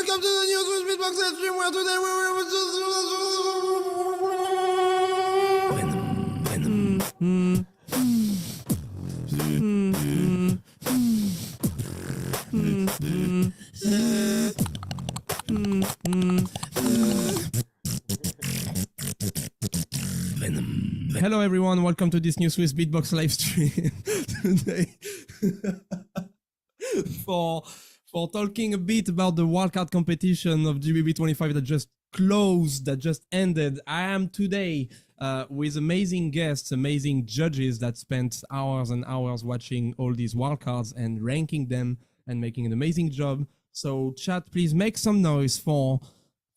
welcome to the new Swissbeatbox livestream where today we Hello everyone, welcome to this new Swissbeatbox livestream today. for talking a bit about the wildcard competition of GBB25 that just closed, that just ended. I am today with amazing guests, amazing judges that spent hours and hours watching all these wildcards and ranking them and making an amazing job. So chat, please make some noise for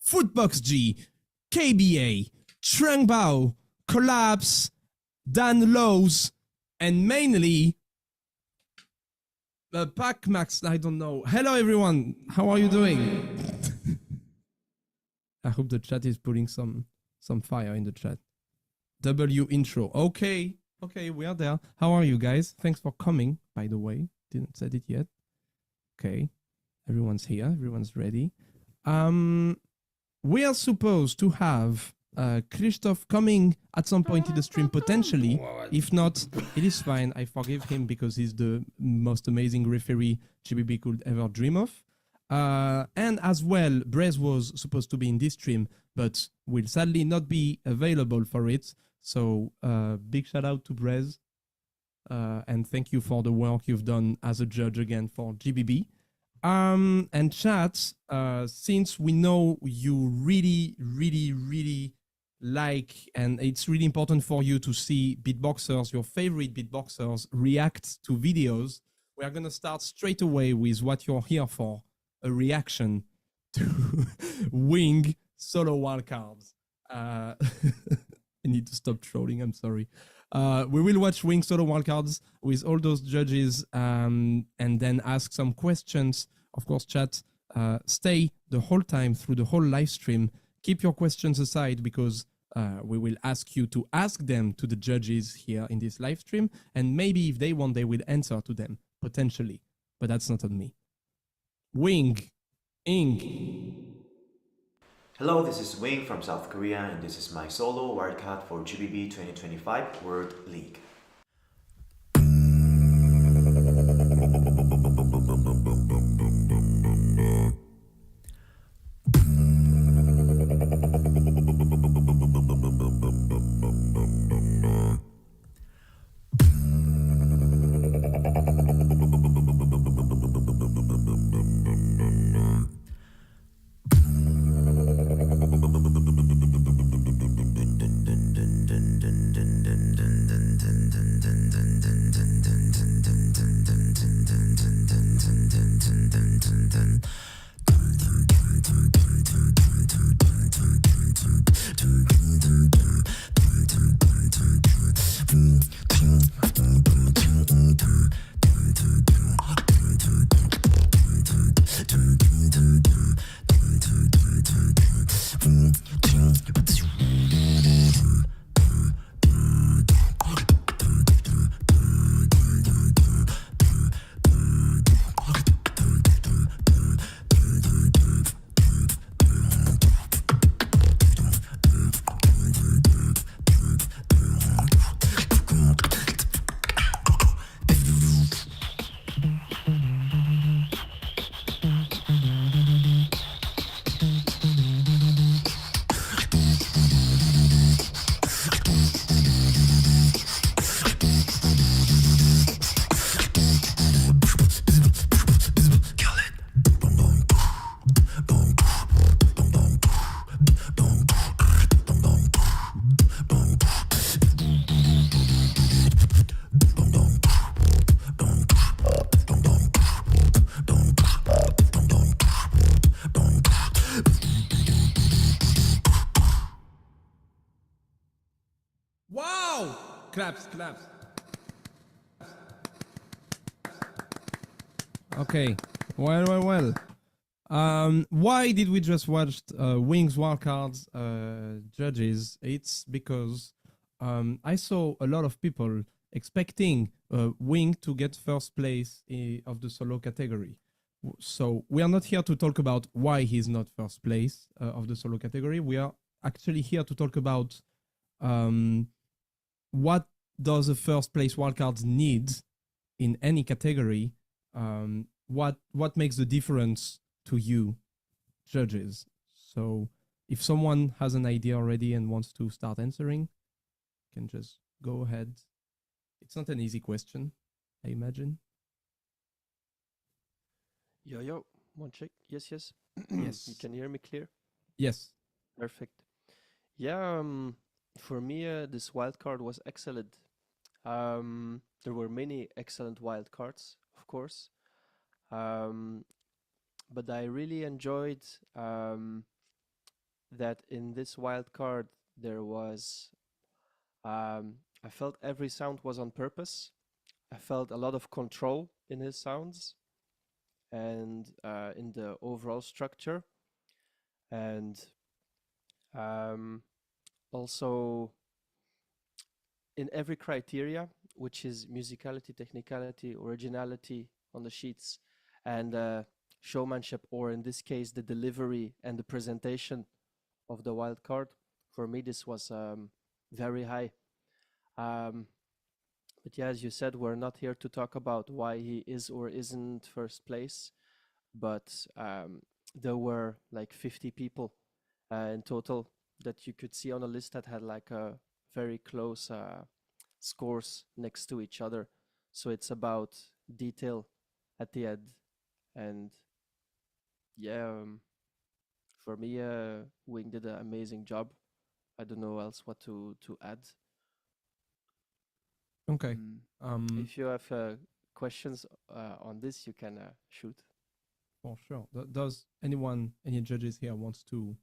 Footbox G, KBA, Trangbao, Collapse, Dan Lowe's, and mainly PACMax. I don't know. Hello everyone, how are you doing? I hope the chat is putting some fire in the chat. W intro. Okay, we are there. How are you guys? Thanks for coming, by the way. Didn't said it yet. Okay, everyone's here. Everyone's ready. We are supposed to have Christoph coming at some point in the stream, potentially. If not, it is fine. I forgive him because he's the most amazing referee GBB could ever dream of. And as well, Brez was supposed to be in this stream, but will sadly not be available for it. So big shout out to Brez. And thank you for the work you've done as a judge again for GBB. And chat, since we know you really like, and it's really important for you to see beatboxers, your favorite beatboxers, react to videos, we are going to start straight away with what you're here for, a reaction to Wing solo wildcards. I need to stop trolling, I'm sorry. We will watch Wing solo wildcards with all those judges and then ask some questions. Of course, chat, stay the whole time through the whole live stream. Keep your questions aside because we will ask you to ask them to the judges here in this live stream. And maybe if they want, they will answer to them, potentially. But that's not on me. Wing, Ing. Hello, this is Wing from South Korea, and this is my solo wildcard for GBB 2025 World League. Wow! Claps. Okay. Well. Why did we just watch Wings wildcards judges? It's because I saw a lot of people expecting Wing to get first place of the solo category. So we are not here to talk about why he's not first place of the solo category. We are actually here to talk about what does a first place wildcards need in any category. What makes the difference to you, judges? So if someone has an idea already and wants to start answering, can just go ahead. It's not an easy question, I imagine. Yo, one check. Yes. Yes. You can hear me clear? Yes. Perfect. Yeah, for me, this wildcard was excellent. There were many excellent wildcards, of course. But I really enjoyed that in this wildcard there was, I felt every sound was on purpose. I felt a lot of control in his sounds and in the overall structure. And also in every criteria, which is musicality, technicality, originality on the sheets, and showmanship, or in this case, the delivery and the presentation of the wild card. For me, this was very high. But yeah, as you said, we're not here to talk about why he is or isn't first place, but there were like 50 people in total that you could see on a list that had like a very close scores next to each other. So it's about detail at the end. And yeah, for me, Wing did an amazing job. I don't know else what to add. Okay. If you have questions on this, you can shoot. For sure. Does anyone, any judges here wants to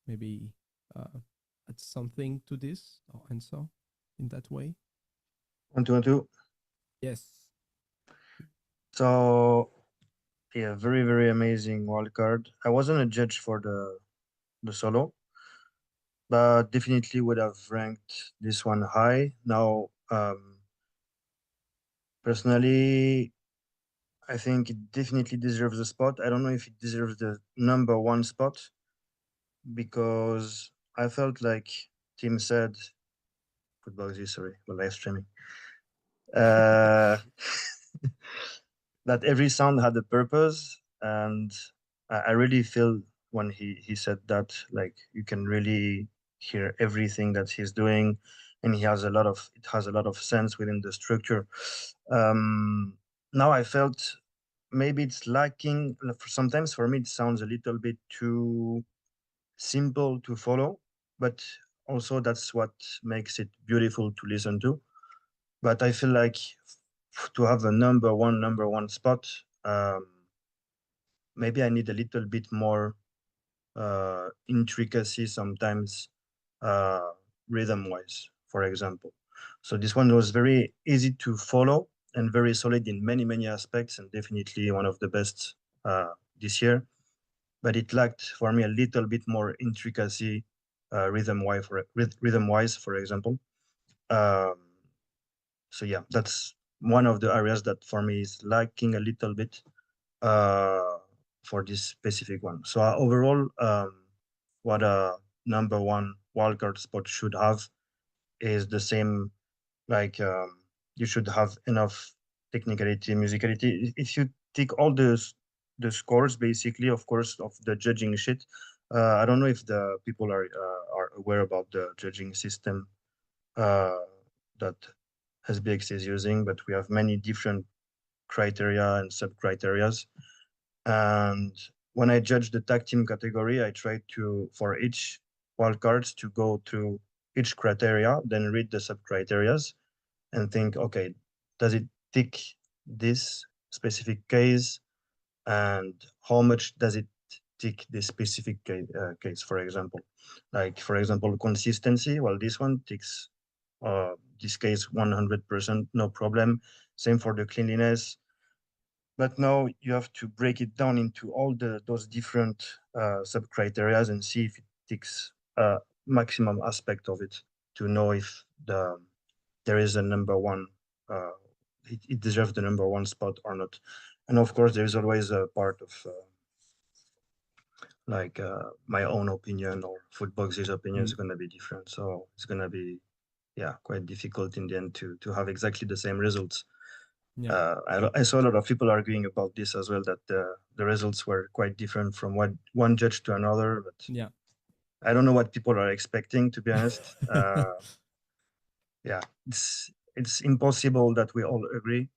maybe add something to this or answer in that way? One, two. Yes. So yeah, very, very amazing wildcard. I wasn't a judge for the solo, but definitely would have ranked this one high. Now, personally, I think it definitely deserves a spot. I don't know if it deserves the number one spot, because I felt like Tim said, Footboxy, sorry, we're live streaming. That every sound had a purpose, and I really feel when he said that, like, you can really hear everything that he's doing, and it has a lot of sense within the structure. Now I felt maybe it's lacking. Sometimes for me it sounds a little bit too simple to follow, but also that's what makes it beautiful to listen to. But I feel like to have a number one spot, maybe I need a little bit more intricacy sometimes, rhythm wise, for example. So this one was very easy to follow and very solid in many aspects, and definitely one of the best this year. But it lacked for me a little bit more intricacy, rhythm wise, for example. So yeah, that's one of the areas that for me is lacking a little bit for this specific one. So overall, what a number one wildcard spot should have is the same, like, you should have enough technicality, musicality. If you take all the scores, basically, of course, of the judging shit. I don't know if the people are aware about the judging system that SBX is using, but we have many different criteria and sub-criterias. And when I judge the tag team category, I try to, for each wildcards, to go through each criteria, then read the sub-criterias and think, okay, does it tick this specific case? And how much does it tick this specific case, for example? Like, for example, consistency. Well, this one ticks this case 100%, no problem. Same for the cleanliness. But now you have to break it down into all those different sub-criterias and see if it ticks maximum aspect of it to know if there is a number one, it deserves the number one spot or not. And of course, there's always a part of my own opinion or Footbox's opinion is going to be different. So it's going to be, yeah, quite difficult in the end to have exactly the same results. Yeah. I saw a lot of people arguing about this as well, that the results were quite different from one judge to another. But Yeah. I don't know what people are expecting, to be honest. Yeah, it's impossible that we all agree.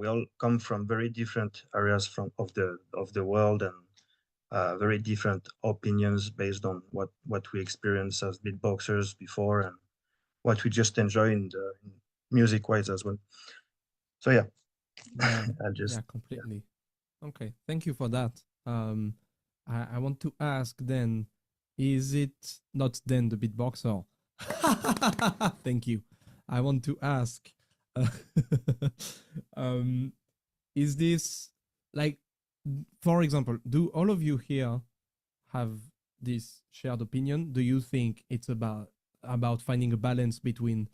We all come from very different areas of the world, and very different opinions based on what we experience as beatboxers before and what we just enjoy in music wise as well. So yeah, Yeah, I'll just yeah, completely. Okay, thank you for that. I want to ask then, is it not then the beatboxer? Thank you. I want to ask, uh, is this like, for example, do all of you here have this shared opinion? Do you think it's about finding a balance between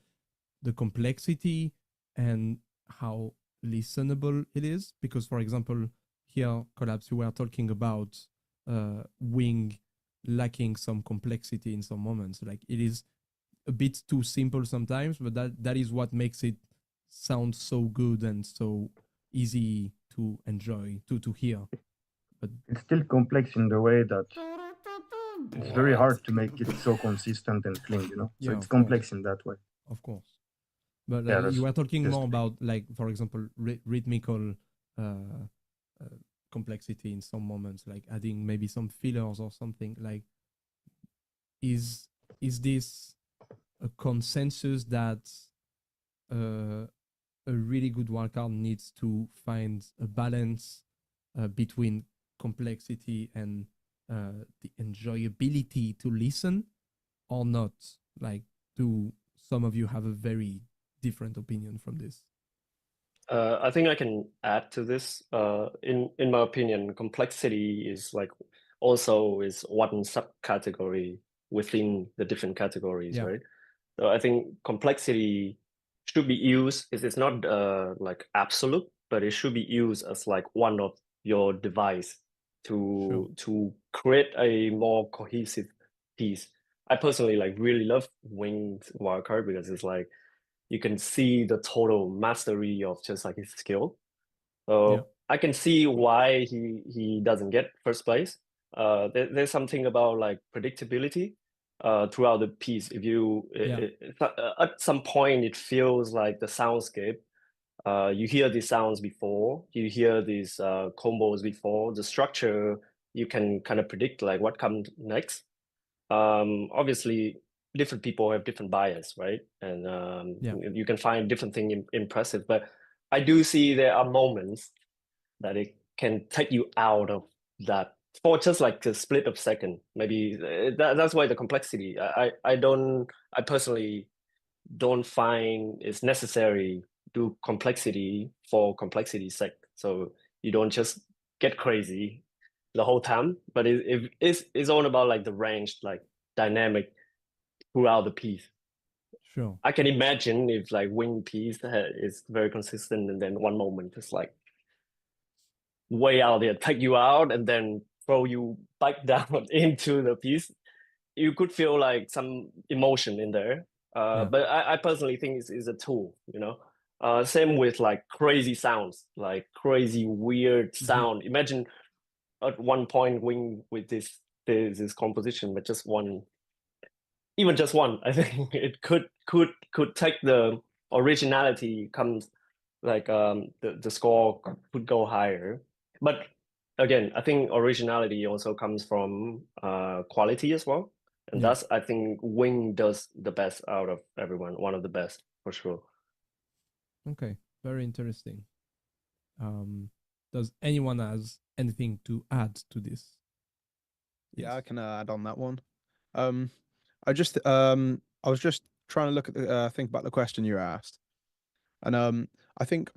the complexity and how listenable it is? Because, for example, here, Collapse, you were talking about Wing lacking some complexity in some moments. Like, it is a bit too simple sometimes, but that is what makes it sound so good and so easy to enjoy, to hear. But it's still complex in the way that it's very hard to make it so consistent and clean, you know. So yeah, it's of course, complex in that way. of course. But Yeah, you that's were talking just more about, like, for example, rhythmical complexity in some moments, like adding maybe some fillers or something. Like, is this a consensus that a really good wildcard needs to find a balance between complexity and the enjoyability to listen, or not? Like, do some of you have a very different opinion from this? I think I can add to this. In my opinion, complexity is like also is one subcategory within the different categories, Yeah. right? So I think complexity should be used. It's not like absolute, but it should be used as like one of your device to create a more cohesive piece. I personally like really love Winged Wildcard because it's like you can see the total mastery of just like his skill. So Yeah. I can see why he doesn't get first place. There's something about like predictability throughout the piece. If you at some point it feels like the soundscape. You hear these sounds before, you hear these combos before. The structure you can kind of predict like what comes next. Obviously, different people have different bias, right? And you can find different thing impressive, but I do see there are moments that it can take you out of that for just like a split of second. Maybe that's why the complexity. I personally don't find it's necessary do complexity for complexity's sake. So you don't just get crazy the whole time, but it's all about like the range, like dynamic throughout the piece. Sure. I can imagine if like wing piece is very consistent, and then one moment just like way out there, take you out, and then throw you back down into the piece. You could feel like some emotion in there. But I personally think it's a tool, you know. Same with like crazy sounds, like crazy weird sound. Imagine at one point Wing with this composition, but just one, even just one, I think it could take the originality comes like the score could go higher. But again, I think originality also comes from quality as well. And that's, I think Wing does the best out of everyone, one of the best for sure. Okay, very interesting. Does anyone has anything to add to this? Yeah, I can add on that one. I was just trying to look at think about the question you asked, and I think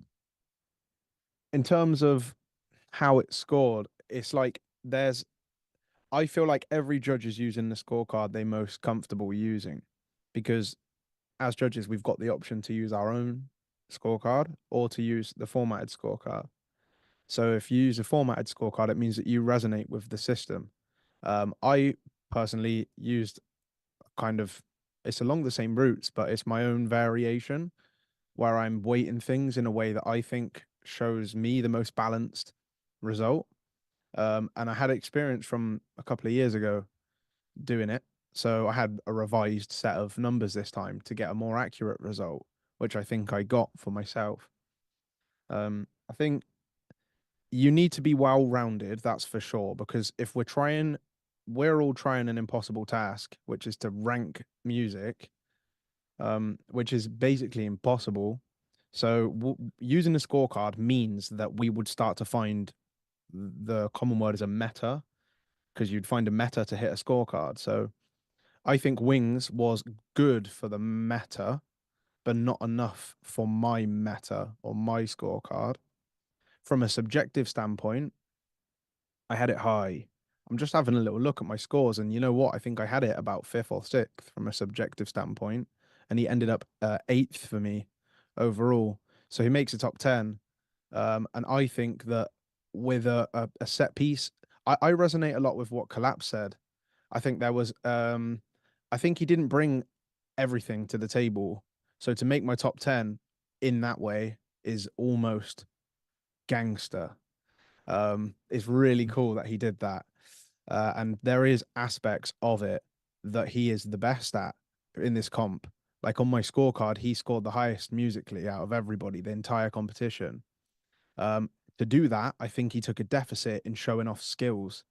in terms of how it's scored, it's like I feel like every judge is using the scorecard they're most comfortable using, because as judges we've got the option to use our own scorecard or to use the formatted scorecard. So if you use a formatted scorecard, it means that you resonate with the system. I personally used kind of, it's along the same routes, but it's my own variation where I'm weighting things in a way that I think shows me the most balanced result. And I had experience from a couple of years ago doing it. So I had a revised set of numbers this time to get a more accurate result, which I think I got for myself. I think you need to be well-rounded, that's for sure, because if we're all trying an impossible task, which is to rank music, which is basically impossible. So using a scorecard means that we would start to find the common word is a meta, because you'd find a meta to hit a scorecard. So I think Wings was good for the meta, but not enough for my meta or my scorecard. From a subjective standpoint, I had it high. I'm just having a little look at my scores, and you know what? I think I had it about 5th or 6th from a subjective standpoint, and he ended up 8th for me overall. So he makes a top 10. And I think that with a set piece, I resonate a lot with what Collapse said. I think there was, I think he didn't bring everything to the table. So to make my top 10 in that way is almost gangster. It's really cool that he did that. And there is aspects of it that he is the best at in this comp. Like on my scorecard, he scored the highest musically out of everybody, the entire competition. To do that, I think he took a deficit in showing off skills.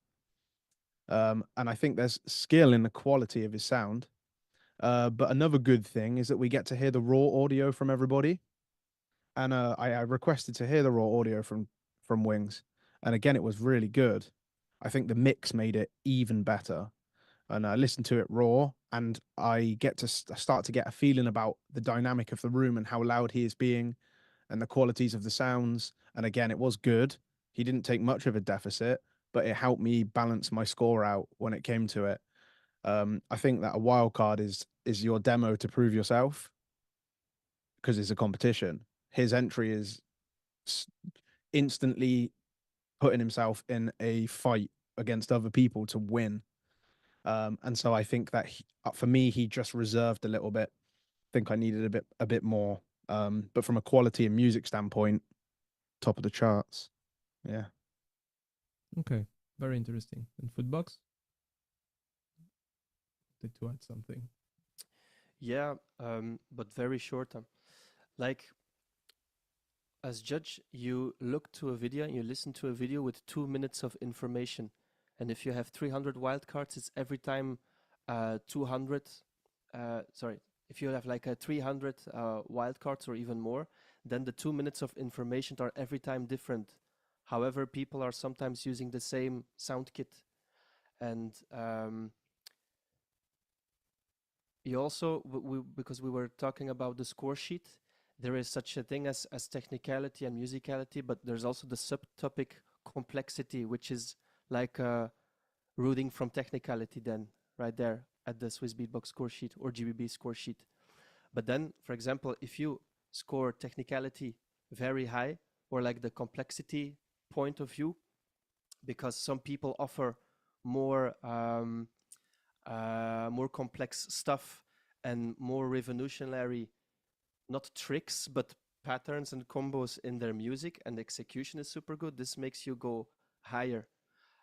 And I think there's skill in the quality of his sound. But another good thing is that we get to hear the raw audio from everybody. And I requested to hear the raw audio from Wings. And again, it was really good. I think the mix made it even better. And I listened to it raw, and I get to start to get a feeling about the dynamic of the room and how loud he is being and the qualities of the sounds. And again, it was good. He didn't take much of a deficit, but it helped me balance my score out when it came to it. I think that a wild card is your demo to prove yourself, because it's a competition. His entry is instantly putting himself in a fight against other people to win. And so I think that for me, he just reserved a little bit. I think I needed a bit more. But from a quality and music standpoint, top of the charts. Yeah. Okay, very interesting. And Footbox? Did to add something? Yeah, but very short. Like, as judge, you look to a video and you listen to a video with 2 minutes of information. And if you have 300 wildcards, it's every time 200, sorry, if you have like a 300 wildcards or even more, then the 2 minutes of information are every time different. However, people are sometimes using the same sound kit. And you also, because we were talking about the score sheet, there is such a thing as technicality and musicality, but there's also the subtopic complexity, which is like rooting from technicality then, right there at the Swissbeatbox score sheet or GBB score sheet. But then, for example, if you score technicality very high, or like the complexity point of view, because some people offer more more complex stuff and more revolutionary, not tricks, but patterns and combos in their music, and the execution is super good. This makes you go higher.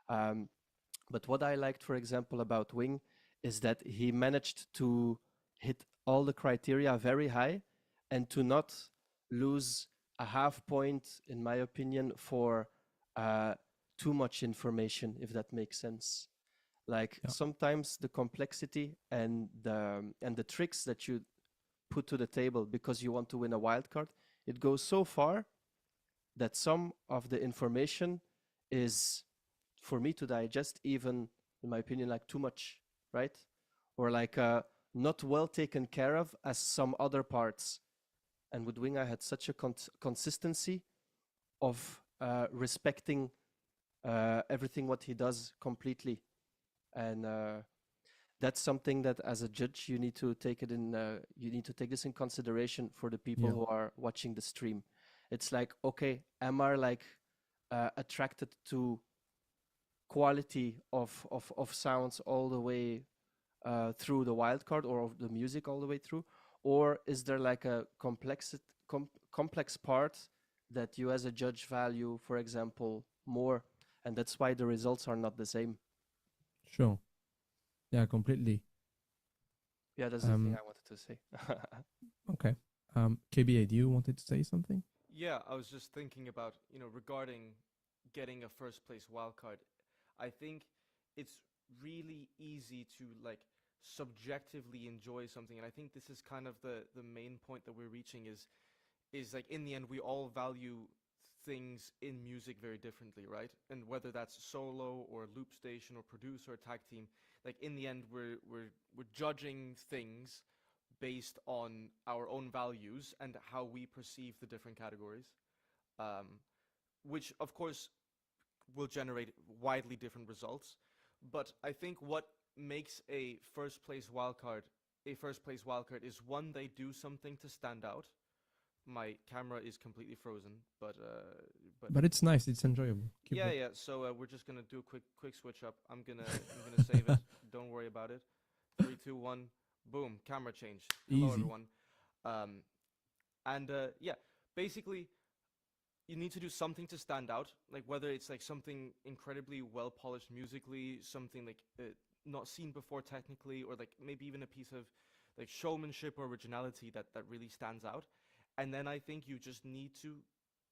But what I liked, for example, about Wing is that he managed to hit all the criteria very high and to not lose a half point, in my opinion, for too much information, if that makes sense. Like sometimes the complexity and the tricks that you put to the table because you want to win a wild card, it goes so far that some of the information is, for me to digest, even in my opinion, like too much, right? Or like not well taken care of as some other parts. And with Wing, I had such a consistency of respecting everything what he does completely. And that's something that as a judge you need to take it in you need to take this in consideration for the people who are watching the stream. It's like, okay, am I like attracted to quality of sounds all the way through the wildcard, or of the music all the way through, or is there like a complex part that you as a judge value, for example, more, and that's why the results are not the same? Sure. Yeah, completely. Yeah, that's the thing I wanted to say. Okay. KBA, do you wanted to say something? Yeah, I was just thinking about, regarding getting a first place wildcard. I think it's really easy to like subjectively enjoy something, and I think this is kind of the main point that we're reaching is like, in the end, we all value things in music very differently, right? And whether that's solo or loop station or producer or tag team, like in the end, we're judging things based on our own values and how we perceive the different categories, which of course will generate widely different results. But I think what makes a first place wildcard is, one, they do something to stand out. My camera is completely frozen, but it's nice. It's enjoyable. Keep yeah, it. yeah. So we're just gonna do a quick switch up. I'm gonna save it. Don't worry about it. 3, 2, 1. Boom. Camera change. Hello, Easy. everyone. Yeah, basically, you need to do something to stand out. Like whether it's like something incredibly well polished musically, something like not seen before technically, or like maybe even a piece of like showmanship or originality that really stands out. And then I think you just need to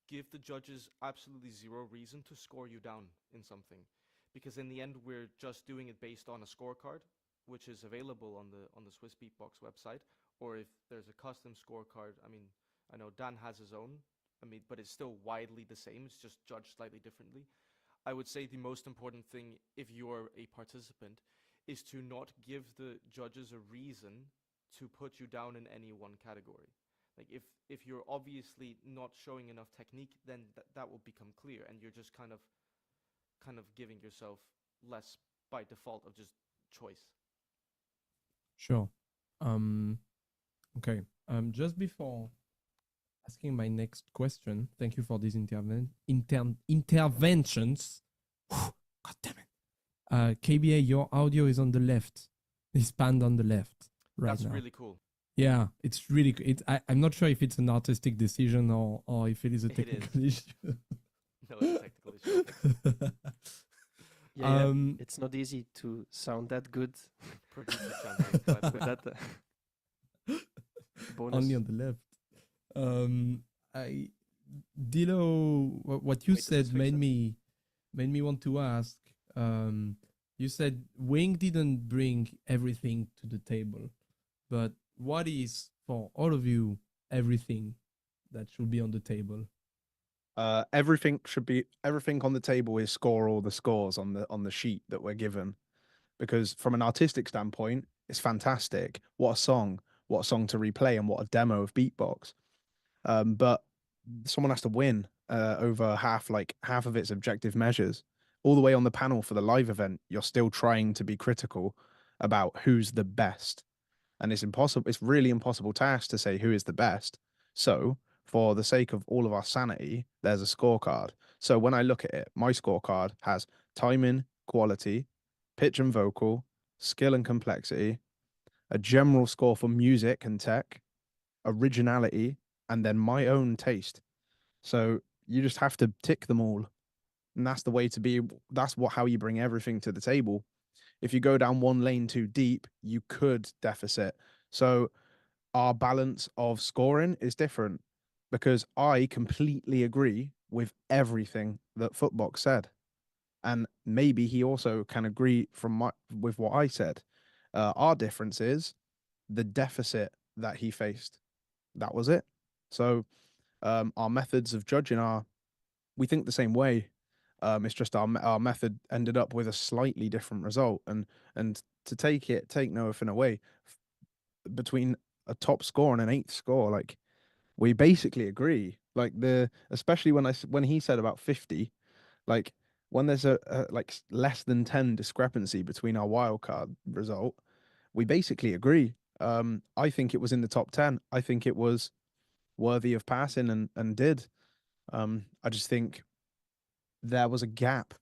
give the judges absolutely zero reason to score you down in something, because in the end we're just doing it based on a scorecard, which is available on the Swissbeatbox website, or if there's a custom scorecard. I mean, I know Dan has his own. I mean, but it's still widely the same. It's just judged slightly differently. I would say the most important thing, if you're a participant, is to not give the judges a reason to put you down in any one category. Like if you're obviously not showing enough technique, then that will become clear, and you're just kind of giving yourself less by default of just choice. Sure. Okay. Just before asking my next question, thank you for these interventions. God damn it. KBA, your audio is on the left. It's panned on the left right That's now. really cool. Yeah, it's really. I'm not sure if it's an artistic decision or if it is a It technical is. issue. No, it's a technical issue. Yeah, it's not easy to sound that good. Producer chanting, by the way. With that bonus. Only on the left. Dilo, what you Wait, said let's fix made it. me want to ask. You said Wing didn't bring everything to the table, but what is, for all of you, everything that should be on the table? Everything on the table is score all the scores on the sheet that we're given, because from an artistic standpoint, it's fantastic. What a song to replay, and what a demo of Beatbox. But someone has to win over half of its objective measures. All the way on the panel for the live event, you're still trying to be critical about who's the best. And it's impossible. It's really impossible task to say who is the best. So for the sake of all of our sanity, there's a scorecard. So when I look at it, my scorecard has timing, quality, pitch and vocal, skill and complexity, a general score for music and tech, originality, and then my own taste. So you just have to tick them all. And that's the way to be. That's how you bring everything to the table. If you go down one lane too deep, you could deficit. So our balance of scoring is different, because I completely agree with everything that Footbox said. And maybe he also can agree with what I said. Our difference is the deficit that he faced. That was it. So our methods of judging we think the same way. It's just our method ended up with a slightly different result. And to take nothing away, between a top score and an 8th score, like, we basically agree. Like, especially when he said about 50, like, when there's a like less than 10 discrepancy between our wildcard result, we basically agree. I think it was in the top 10. I think it was worthy of passing and did. I just think there was a gap.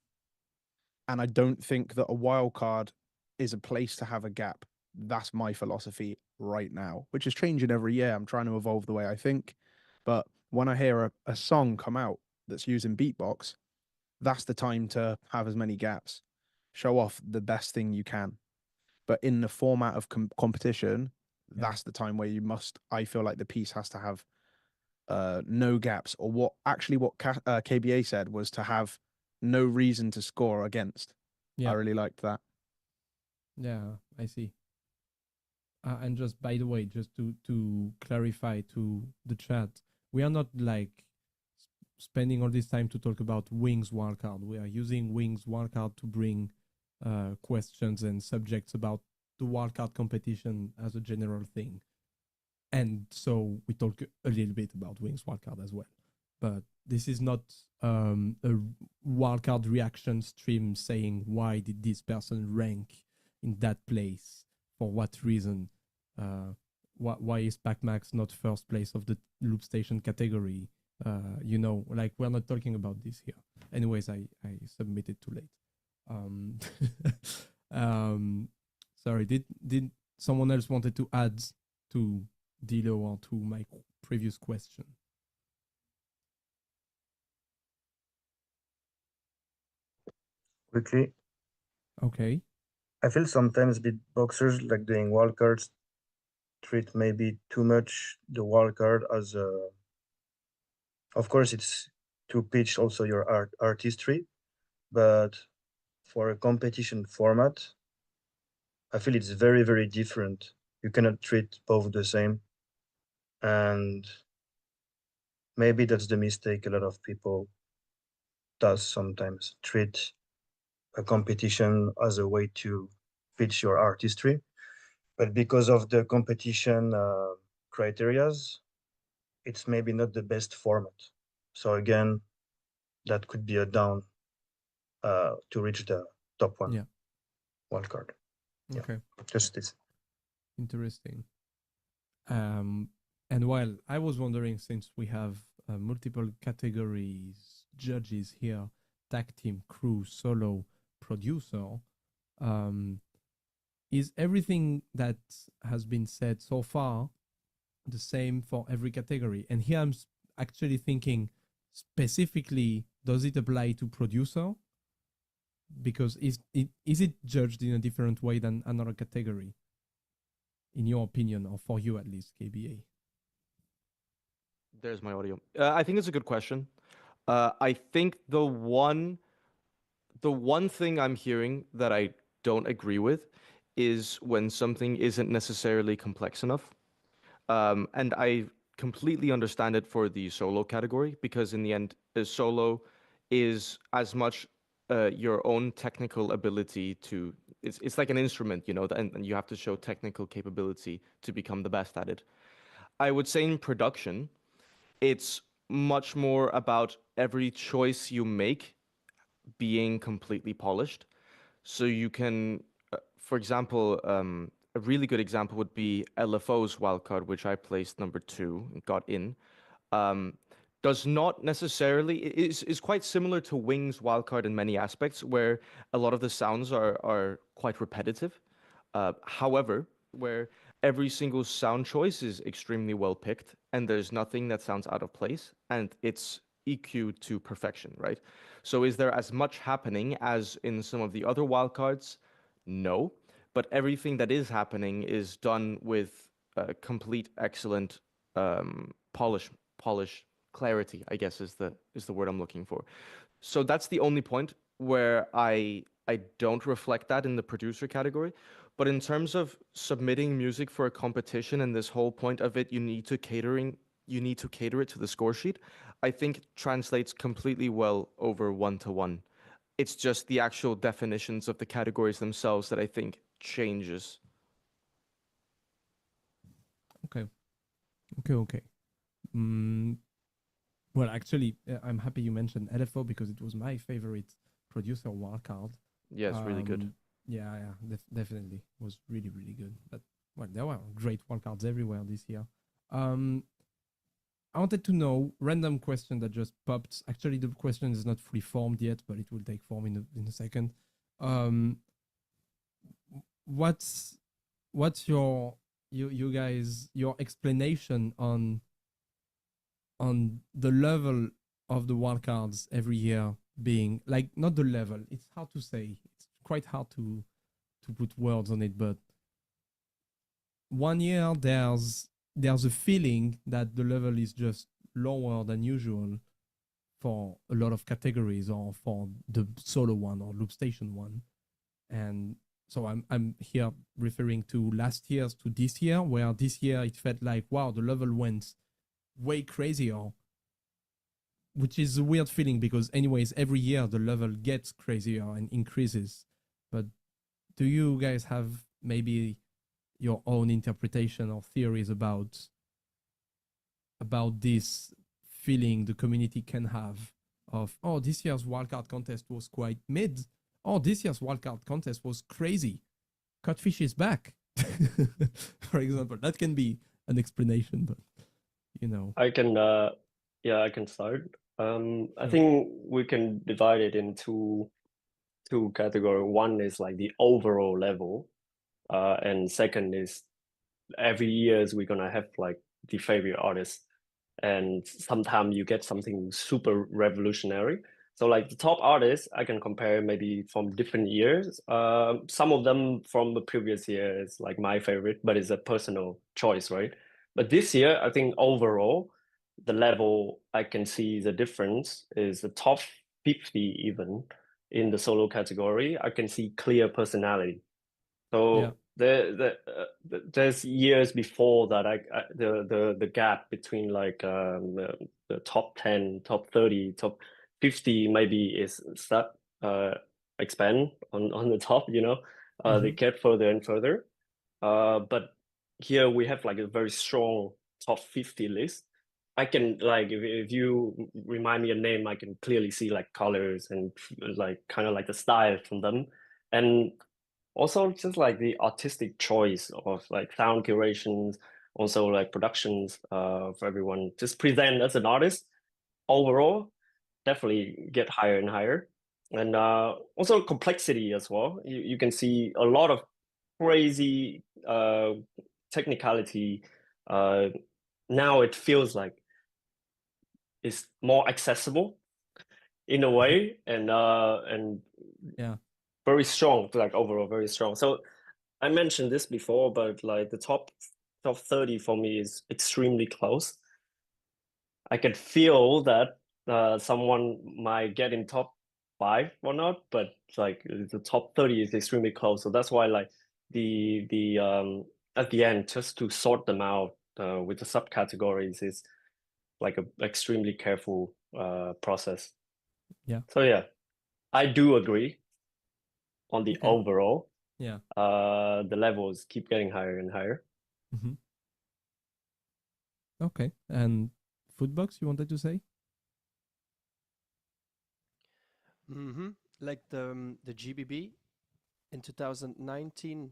And I don't think that a wild card is a place to have a gap. That's my philosophy right now, which is changing every year. I'm trying to evolve the way I think. But when I hear a song come out that's using Beatbox, that's the time to have as many gaps. Show off the best thing you can. But in the format of competition, that's the time where you must, I feel like the piece has to have no gaps, or what KBA said was to have no reason to score against. I really liked that. Yeah, I see. And just by the way, just to clarify to the chat, we are not like spending all this time to talk about Wings wildcard. We are using Wings wildcard to bring questions and subjects about the wildcard competition as a general thing. And so we talk a little bit about Wings wildcard as well. But this is not a wildcard reaction stream saying why did this person rank in that place, for what reason, why is PACMax not first place of the LOOPSTATION category? You know, like we're not talking about this here. Anyways, I submitted too late. Sorry, did someone else wanted to add to Dilo or to my previous question? Quickly, Okay. I feel sometimes beatboxers like doing wildcards treat maybe too much the wildcard as a. Of course, it's to pitch also your artistry, but for a competition format, I feel it's very, very different. You cannot treat both the same. And maybe that's the mistake a lot of people does sometimes, treat a competition as a way to pitch your artistry. But because of the competition criterias, it's maybe not the best format. So again, that could be a down to reach the top one wildcard. Okay. Just this. Interesting. And while I was wondering, since we have multiple categories, judges here, tag team, crew, solo, producer, is everything that has been said so far the same for every category? And here I'm actually thinking specifically, does it apply to producer? Because is it judged in a different way than another category, in your opinion, or for you at least, KBA? There's my audio. I think it's a good question. I think the one thing I'm hearing that I don't agree with is when something isn't necessarily complex enough. And I completely understand it for the solo category, because in the end, a solo is as much your own technical ability to. It's like an instrument, you know, and you have to show technical capability to become the best at it. I would say in production, it's much more about every choice you make being completely polished. So you can, for example, a really good example would be LFO's wildcard, which I placed number 2 and got in. Does not necessarily is quite similar to Wings wildcard in many aspects, where a lot of the sounds are quite repetitive. However, where every single sound choice is extremely well picked, and there's nothing that sounds out of place, and it's EQ to perfection, right? So is there as much happening as in some of the other wildcards? No, but everything that is happening is done with complete excellent polish clarity, I guess is the word I'm looking for. So that's the only point where I don't reflect that in the producer category. But in terms of submitting music for a competition and this whole point of it, you need to cater it to the score sheet, I think translates completely well over 1-to-1. It's just the actual definitions of the categories themselves that I think changes. Okay. Well, actually, I'm happy you mentioned LFO, because it was my favorite producer wildcard. Yeah, it's really good. Yeah, definitely. It was really, really good. But, well, there were great wildcards everywhere this year. I wanted to know, random question that just popped. Actually, the question is not fully formed yet, but it will take form in a second. What's you guys your explanation on the level of the wildcards every year being like, not the level, it's hard to say, it's quite hard to put words on it, but one year there's a feeling that the level is just lower than usual for a lot of categories, or for the solo one or LOOPSTATION one. And so I'm here referring to last year's to this year, where this year it felt like, wow, the level went way crazier, which is a weird feeling because anyways, every year the level gets crazier and increases. But do you guys have maybe your own interpretation or theories about this feeling the community can have of, oh, this year's wildcard contest was quite mid, oh, this year's wildcard contest was crazy, Codfish is back? For example, that can be an explanation, but you know. I can I can start. I think we can divide it into two categories. One is like the overall level, and second is every years we're gonna have like the favorite artist, and sometimes you get something super revolutionary. So like the top artists, I can compare maybe from different years. Some of them from the previous year is like my favorite, but it's a personal choice, right? But this year, I think overall, the level I can see the difference is the top 50 even in the solo category. I can see clear personality. So there's years before that the gap between like the top 10, top 30, top 50 maybe is start expand on the top, you know. They get further and further. But here we have like a very strong top 50 list. I can like if you remind me a name, I can clearly see like colors and like kind of like the style from them. And also just like the artistic choice of like sound curations, also like productions for everyone just present as an artist overall definitely get higher and higher. And also complexity as well. You can see a lot of crazy technicality. Now it feels like it's more accessible in a way, and yeah, very strong, like overall very strong. So I mentioned this before, but like the top 30 for me is extremely close. I can feel that someone might get in top 5 or not, but like the top 30 is extremely close. So that's why like the at the end, just to sort them out with the subcategories is like a extremely careful process. Yeah. So yeah, I do agree on the overall. Yeah. The levels keep getting higher and higher. Okay. And Footbox, you wanted to say? Like the GBB in 2019,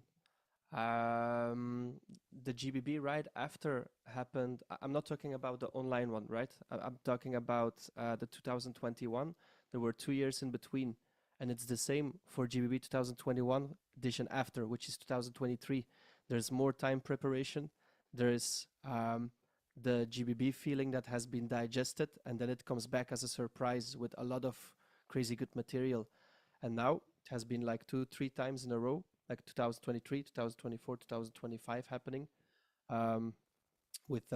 the GBB right after happened. I'm not talking about the online one, right? I'm talking about the 2021. There were 2 years in between, and it's the same for GBB 2021 edition after, which is 2023. There's more time preparation. There is the GBB feeling that has been digested, and then it comes back as a surprise with a lot of crazy good material. And now it has been like 2-3 times in a row, like 2023, 2024, 2025 happening, with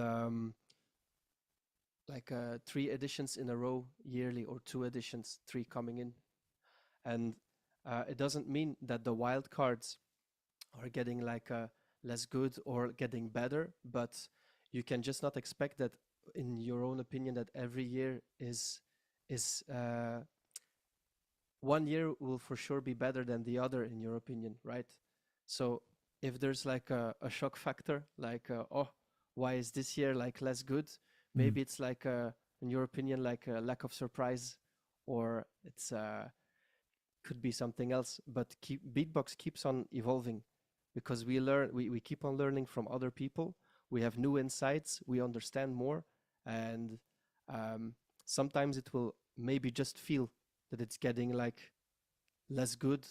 like 3 editions in a row yearly, or 2 editions, 3 coming in. And it doesn't mean that the wild cards are getting like less good or getting better, but you can just not expect that, in your own opinion, that every year is one year will for sure be better than the other, in your opinion, right? So if there's like a shock factor, like oh, why is this year like less good? Maybe it's like in your opinion, like a lack of surprise, or it's could be something else. But Beatbox keeps on evolving, because we keep on learning from other people. We have new insights, we understand more, and sometimes it will maybe just feel that it's getting like less good,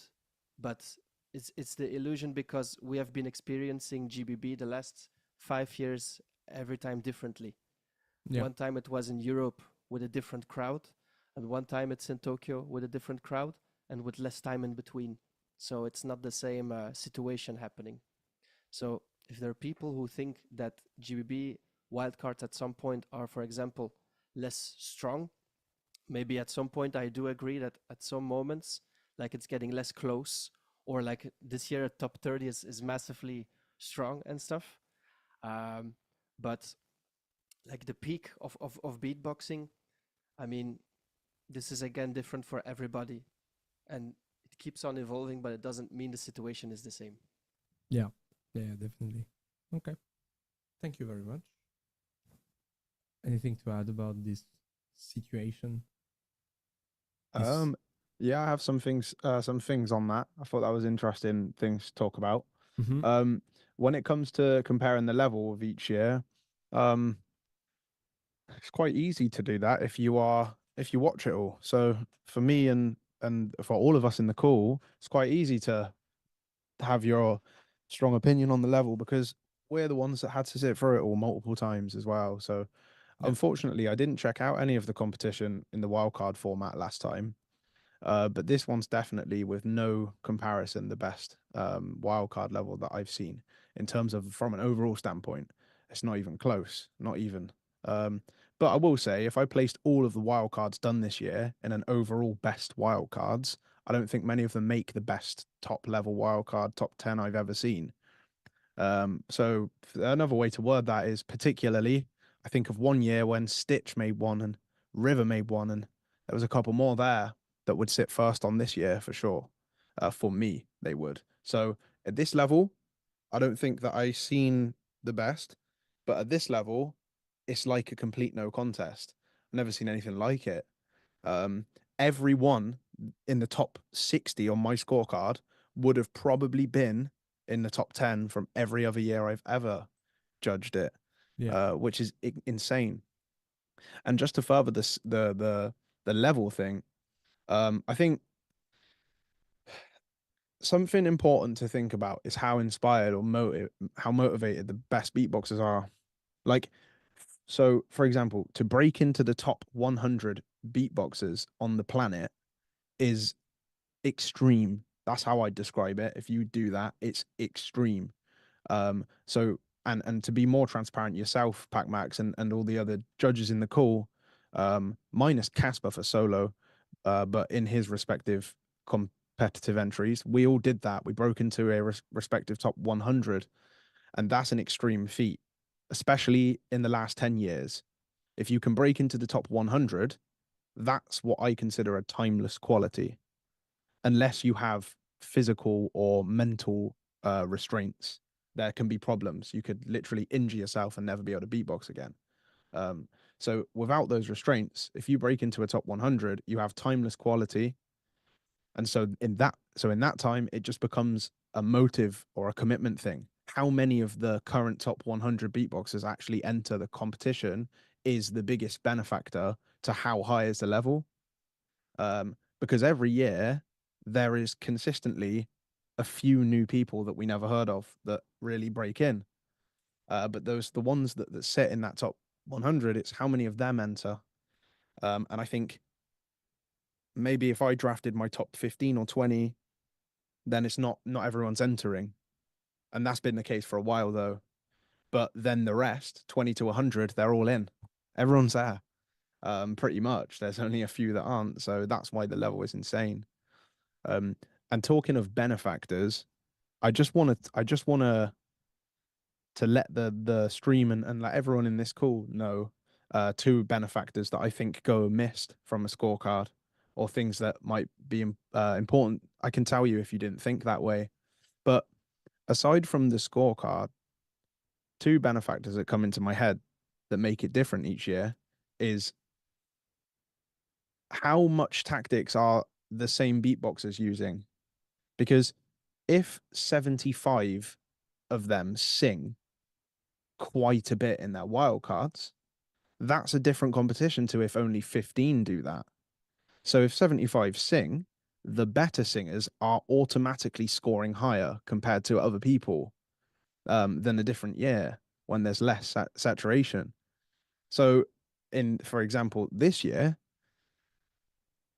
but it's the illusion because we have been experiencing GBB the last 5 years every time differently. Yeah. One time it was in Europe with a different crowd, and one time it's in Tokyo with a different crowd and with less time in between. So it's not the same situation happening. So if there are people who think that GBB wildcards at some point are, for example, less strong, maybe at some point I do agree that at some moments, like it's getting less close, or like this year at top 30 is massively strong and stuff. But like the peak of beatboxing, I mean, this is again different for everybody, and it keeps on evolving, but it doesn't mean the situation is the same. Yeah, definitely. Okay. Thank you very much. Anything to add about this situation? Yeah, I have some things on that. I thought that was interesting things to talk about. Mhm. When it comes to comparing the level of each year, it's quite easy to do that if you watch it all. So for me and for all of us in the call, it's quite easy to have your strong opinion on the level because we're the ones that had to sit through it all multiple times as well. So Yeah. unfortunately, I didn't check out any of the competition in the wildcard format last time. But this one's definitely, with no comparison, the best wildcard level that I've seen in terms of from an overall standpoint. It's not even close, not even. But I will say, if I placed all of the wildcards done this year in an overall best wildcards, I don't think many of them make the best top level wildcard top 10 I've ever seen. So another way to word that is particularly, I think of one year when Stitch made one and River made one, and there was a couple more there that would sit first on this year for sure. For me, they would. So at this level, I don't think that I've seen the best, but at this level, it's like a complete no contest. I've never seen anything like it. Everyone in the top 60 on my scorecard would have probably been in the top 10 from every other year I've ever judged it, which is insane. And just to further this, the level thing, I think something important to think about is how inspired or how motivated the best beatboxers are. Like, so for example, to break into the top 100 beatboxers on the planet is extreme. That's how I describe it. If you do that, it's extreme. So and to be more transparent yourself, PACMax, and all the other judges in the call, minus Casper for solo, but in his respective competitive entries, we all did that. We broke into a respective top 100, and that's an extreme feat, especially in the last 10 years. If you can break into the top 100, that's what I consider a timeless quality, unless you have physical or mental restraints. There can be problems. You could literally injure yourself and never be able to beatbox again. So without those restraints, if you break into a top 100, you have timeless quality. And so in that time, it just becomes a motive or a commitment thing. How many of the current top 100 beatboxers actually enter the competition is the biggest benefactor to how high is the level. Because every year there is consistently a few new people that we never heard of that really break in. But the ones that sit in that top 100, it's how many of them enter. And I think maybe if I drafted my top 15 or 20, then it's not everyone's entering. And that's been the case for a while though. But then the rest, 20 to 100, they're all in. Everyone's there. Pretty much. There's only a few that aren't. So that's why the level is insane. And talking of benefactors, I just want to let the stream and let everyone in this call know two benefactors that I think go missed from a scorecard, or things that might be important. I can tell you if you didn't think that way. But aside from the scorecard, two benefactors that come into my head that make it different each year is how much tactics are the same beatboxers using. Because if 75 of them sing quite a bit in their wildcards, that's a different competition to if only 15 do that. So if 75 sing, the better singers are automatically scoring higher compared to other people than a different year when there's less saturation. So for example, this year,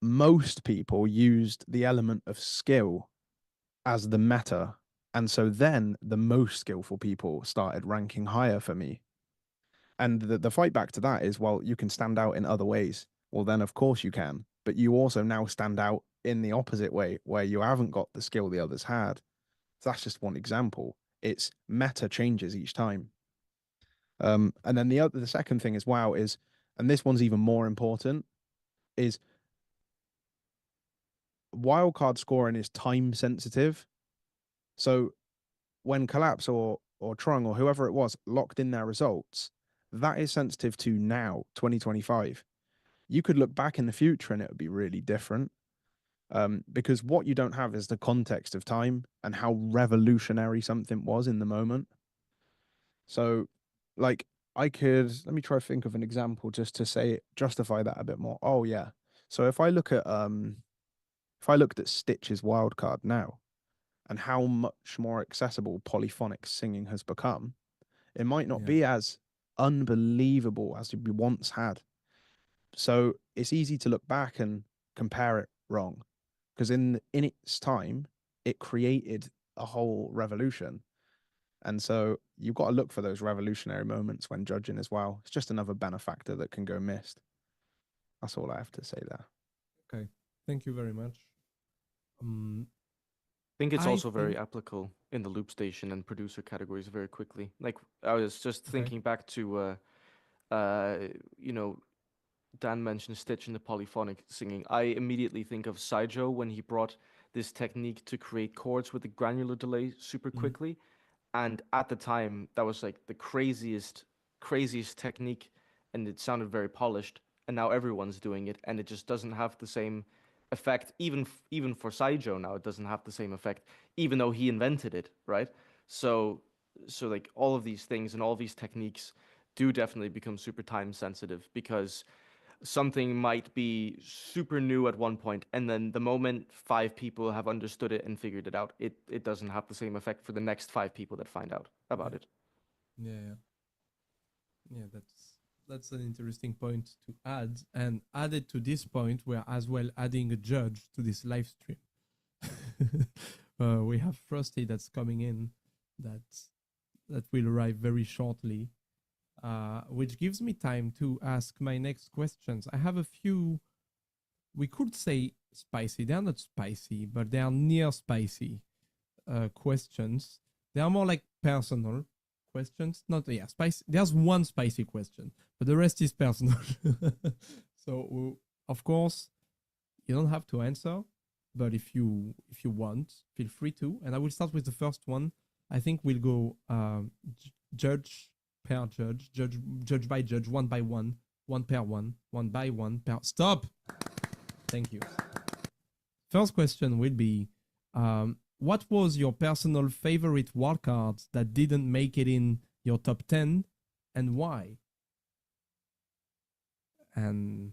most people used the element of skill as the meta. And so then the most skillful people started ranking higher for me. And the fight back to that is, well, you can stand out in other ways. Well, then of course you can, but you also now stand out in the opposite way where you haven't got the skill the others had. So that's just one example. It's meta changes each time. And then the second thing is, wow, is, and this one's even more important, is wildcard scoring is time sensitive. So when Collapse or Trung or whoever it was locked in their results, that is sensitive to now, 2025. You could look back in the future and it would be really different. Because what you don't have is the context of time and how revolutionary something was in the moment. So, like, let me try to think of an example just to justify that a bit more. Oh yeah. So if I looked at Stitch's wildcard now and how much more accessible polyphonic singing has become, it might not be as unbelievable as we once had. So it's easy to look back and compare it wrong, because in its time, it created a whole revolution. And so you've got to look for those revolutionary moments when judging as well. It's just another benefactor that can go missed. That's all I have to say there. Okay, thank you very much. I think it's also very applicable in the loop station and producer categories very quickly. Like I was just thinking back to, you know, Dan mentioned Stitch in the polyphonic singing. I immediately think of Saijo when he brought this technique to create chords with the granular delay super quickly. And at the time, that was like the craziest technique, and it sounded very polished. And now everyone's doing it, and it just doesn't have the same effect. Even for Saijo now, it doesn't have the same effect, even though he invented it, right? So like all of these things and all these techniques do definitely become super time sensitive, because something might be super new at one point, and then the moment 5 people have understood it and figured it out, it doesn't have the same effect for the next 5 people that find out about it. Yeah, that's an interesting point to add. And added to this point, we're as well adding a judge to this live stream. We have Frosty that's coming in, that will arrive very shortly. Which gives me time to ask my next questions. I have a few, we could say spicy. They're not spicy, but they are near spicy questions. They are more like personal questions. Not, spicy. There's one spicy question, but the rest is personal. So, of course, you don't have to answer, but if you want, feel free to. And I will start with the first one. I think we'll go judge per judge, judge by judge, one by one, one per one by one per. Stop. Thank you. First question will be, what was your personal favorite wildcard that didn't make it in your top 10, and why? And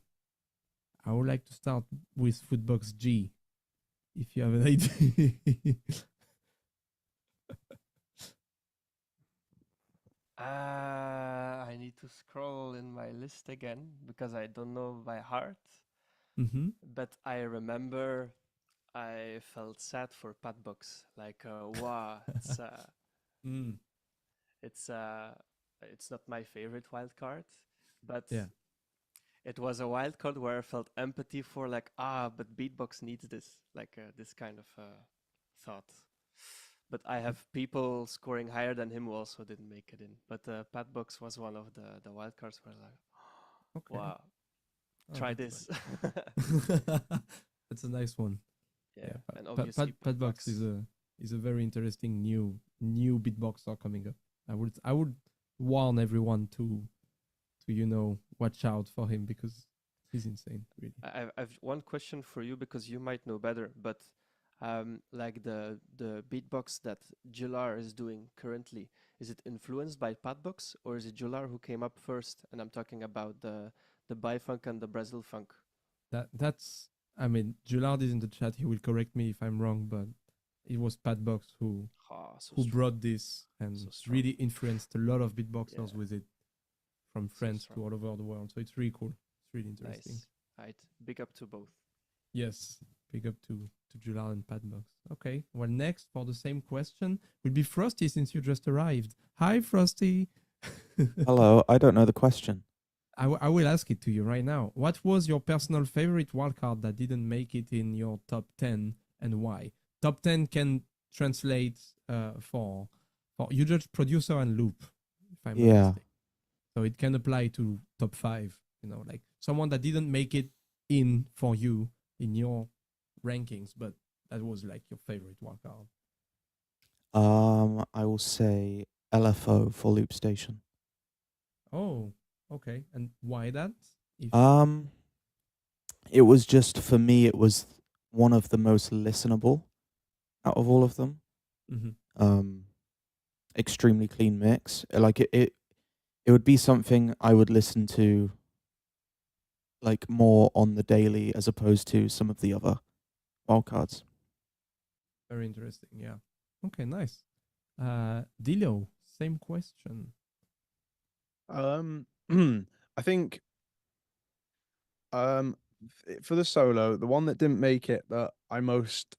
I would like to start with Footbox G, if you have an idea. I need to scroll in my list again because I don't know by heart. But I remember I felt sad for PACMax. Like, wow, it's not my favorite wild card, but it was a wild card where I felt empathy for, like, but Beatbox needs this, like this kind of thought. But I have people scoring higher than him who also didn't make it in. But PACMax was one of the wild cards where, like, wow, try this. That's a nice one. Yeah, and obviously PACMax is a very interesting new beatboxer coming up. I would warn everyone to watch out for him, because he's insane, really. I've one question for you, because you might know better, but like the beatbox that Jular is doing currently, is it influenced by PACMax or is it Jular who came up first? And I'm talking about the bi-funk and the Brazil funk. That's I mean, Julard is in the chat. He will correct me if I'm wrong, but it was Beatbox who So who strong. brought this and So strong. really influenced a lot of beatboxers Yeah. with it from So France to strong. all over the world. So it's really cool. It's really interesting. Nice. Right. Big up to both. Yes, big up to Julard and Padbox. Okay, well, next for the same question will be Frosty since you just arrived. Hi, Frosty. Hello, I don't know the question. I will ask it to you right now. What was your personal favorite wildcard that didn't make it in your top 10 and why? Top 10 can translate for you judge producer and loop, if I'm not Yeah. mistaken. So it can apply to top 5, you know, like someone that didn't make it in for you in your rankings, but that was like your favorite wildcard. I will say LFO for Loop Station. Oh, okay. And why that? If It was just, for me, it was one of the most listenable out of all of them. Mhm. Extremely clean mix. Like it would be something I would listen to like more on the daily as opposed to some of the other wildcards. Very interesting. Yeah. Okay, nice. Dilo, same question. I think for the solo, the one that didn't make it that I most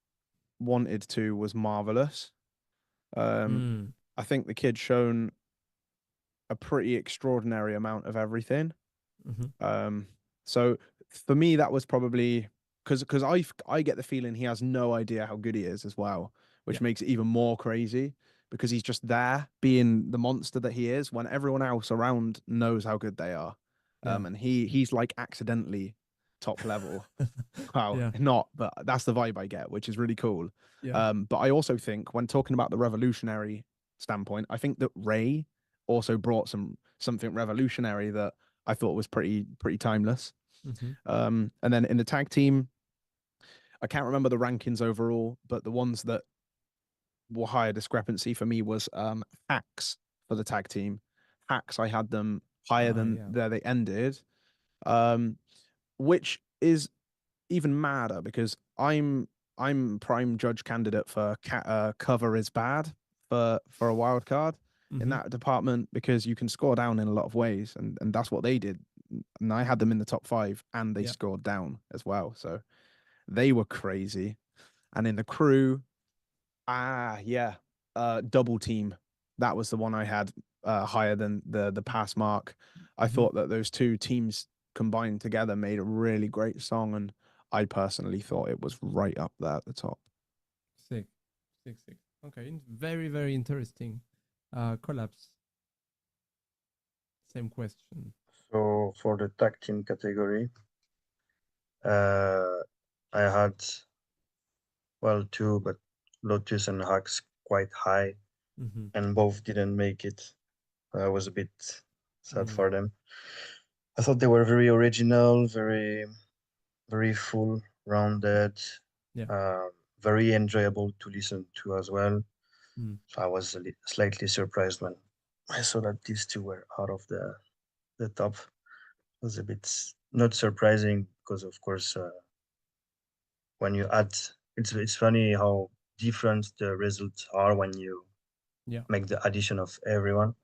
wanted to was Marvelous. I think the kid's shown a pretty extraordinary amount of everything. Mhm. So for me, that was probably because I get the feeling he has no idea how good he is as well, which Yeah. makes it even more crazy because he's just there being the monster that he is when everyone else around knows how good they are. Yeah. And he's like accidentally top level. Well, Yeah. not, but that's the vibe I get, which is really cool. Yeah. But I also think when talking about the revolutionary standpoint, I think that Ray also brought something revolutionary that I thought was pretty timeless. Mhm. And then in the tag team, I can't remember the rankings overall, but the ones that were higher discrepancy for me was Hacks for the tag team. Hacks, I had them higher than Yeah. where they ended, which is even madder because I'm prime judge candidate for cover is bad for a wild card in Mhm. that department because you can score down in a lot of ways, and that's what they did. And I had them in the top 5, and they Yeah. scored down as well, so they were crazy. And in the crew, double team. That was the one I had higher than the pass mark. I Mhm. thought that those two teams combined together made a really great song, and I personally thought it was right up there at the top. Sick. Okay, very, very interesting. Collapse. Same question. So for the tag team category, I had, well, 2, but Lotus and Hacks quite high, Mhm. and both didn't make it. I was a bit sad for them. I thought they were very original, very full, rounded, Yeah. very enjoyable to listen to as well. Mm. So I was slightly surprised when I saw that these two were out of the top. It was a bit not surprising because, of course, when you add, it's funny how different the results are when you Yeah. make the addition of everyone.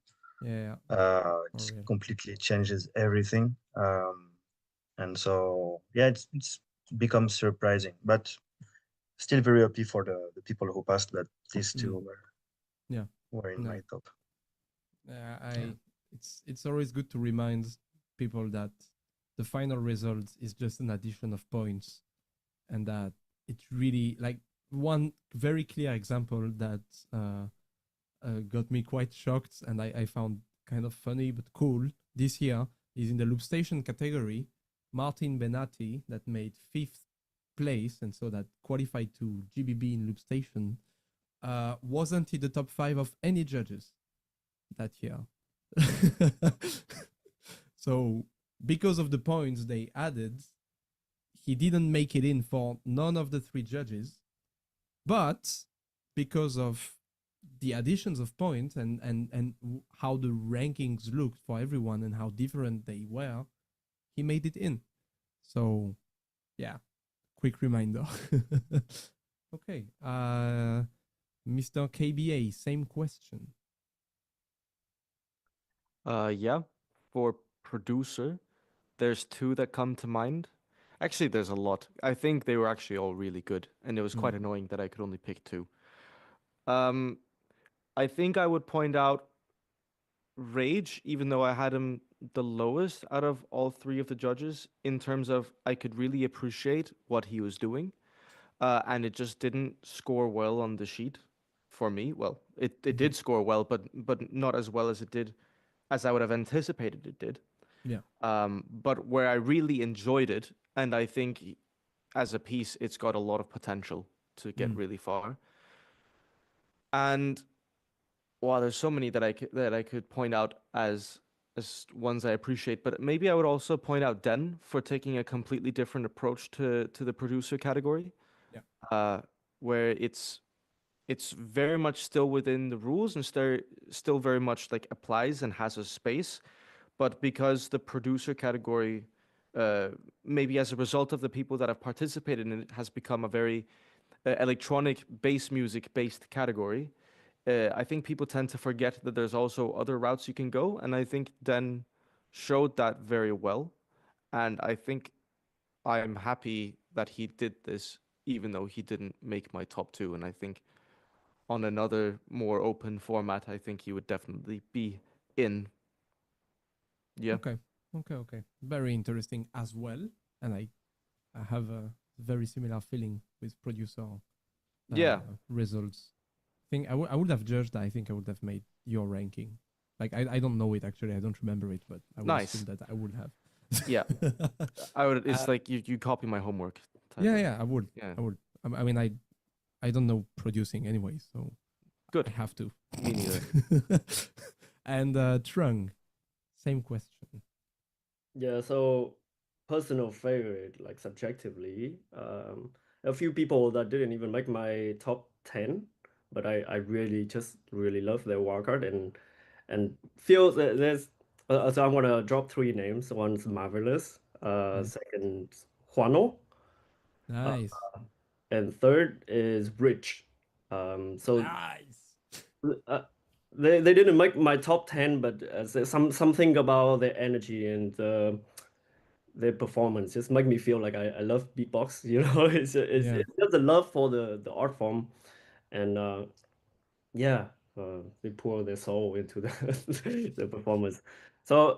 Yeah. It real. completely changes everything. And so, yeah, it's becomes surprising, but still very happy for the people who passed that these two were in No. my top. It's always good to remind people that the final result is just an addition of points, and that it's really like one very clear example that got me quite shocked and I found kind of funny but cool this year is in the LOOPSTATION category. Martin Benatti, that made 5th place and so that qualified to GBB in LOOPSTATION, wasn't in the top 5 of any judges that year. So because of the points they added, he didn't make it in for none of the 3 judges, But because of the additions of points and how the rankings looked for everyone and how different they were, he made it in. So yeah, quick reminder. Okay, Mr. KBA, same question. Yeah, for producer, there's two that come to mind. Actually, there's a lot. I think they were actually all really good, and it was quite annoying that I could only pick two. I think I would point out Rage, even though I had him the lowest out of all three of the judges, in terms of I could really appreciate what he was doing, and it just didn't score well on the sheet for me. Well, it did score well, but not as well as it did, as I would have anticipated it did. Yeah. But where I really enjoyed it, and I think as a piece, it's got a lot of potential to get really far. And wow, there's so many that I could point out as ones I appreciate, but maybe I would also point out Den for taking a completely different approach to the producer category. Yeah. Where it's very much still within the rules and still very much like applies and has a space, but because the producer category, maybe as a result of the people that have participated in it, has become a very electronic bass music based category. I think people tend to forget that there's also other routes you can go, and I think Den showed that very well. And I think I'm happy that he did this, even though he didn't make my top two. And I think on another more open format, I think he would definitely be in. Yeah. Okay. Very interesting as well. And I have a very similar feeling with producer results. I think I would have judged. I think I would have made your ranking. Like I don't know it actually. I don't remember it, but I would assume that I would have. Yeah. I would. It's like you copy my homework. Yeah, I would. Yeah. I would. I mean, I don't know producing anyway, so good. I have to. Me neither. And Trung, same question. Yeah, so personal favorite, like subjectively, a few people that didn't even make my top 10, but I really just really love their wildcard and feel that there's so I'm gonna drop three names. One's Marvelous, second Juano, Nice. and third is Rich. So Nice. they didn't make my top 10, but something about their energy and their performance just make me feel like I love beatbox. You know, it's just a love for the art form, and they pour their soul into the performance. So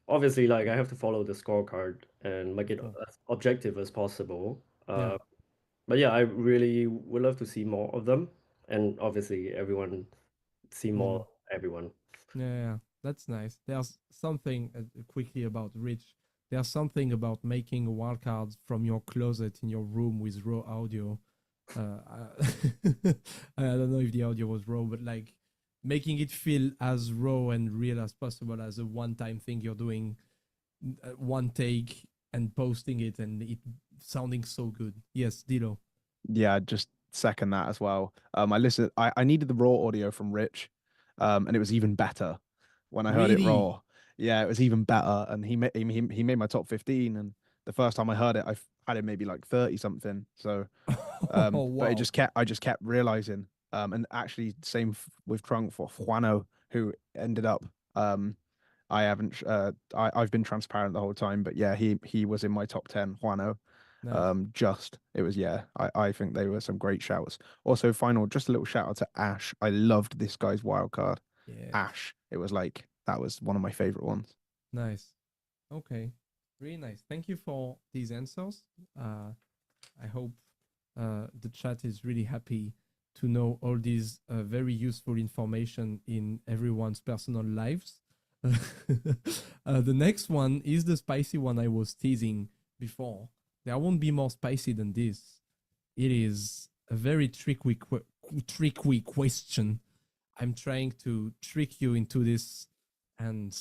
obviously, like I have to follow the scorecard and make it as objective as possible. But yeah, I really would love to see more of them, and obviously everyone see more everyone. Yeah, that's nice. There's something quickly about Rich. There's something about making wildcards from your closet in your room with raw audio. I don't know if the audio was raw, but like making it feel as raw and real as possible as a one-time thing you're doing, one take and posting it and it sounding so good. Yes, Dilo. Yeah, just second that as well. I needed the raw audio from Rich, and it was even better when I heard it raw. Yeah, it was even better, and he made my top 15. And the first time I heard it, I had it maybe like 30 something. So, wow. But I just kept realizing, and actually same with Trunk for Juano, who ended up, I've been transparent the whole time, but yeah, he was in my top 10, Juano. Nice. I think they were some great shouts. Also, just a little shout out to Ash. I loved this guy's wild card. Yeah. Ash. It was like that was one of my favorite ones. Nice. Okay. Really nice. Thank you for these answers. I hope the chat is really happy to know all these very useful information in everyone's personal lives. The next one is the spicy one I was teasing before. There won't be more spicy than this. It is a very tricky question. I'm trying to trick you into this and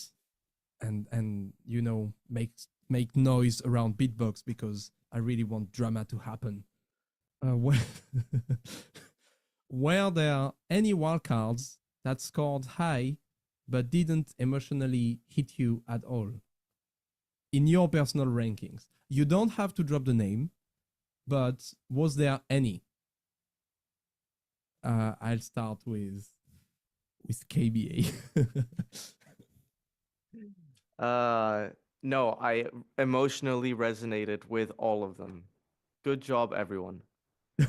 you know make noise around beatbox because I really want drama to happen. Were, were there any wildcards that scored high but didn't emotionally hit you at all in your personal rankings? You don't have to drop the name, but was there any? I'll start with KBA. No, I emotionally resonated with all of them. Good job, everyone. It's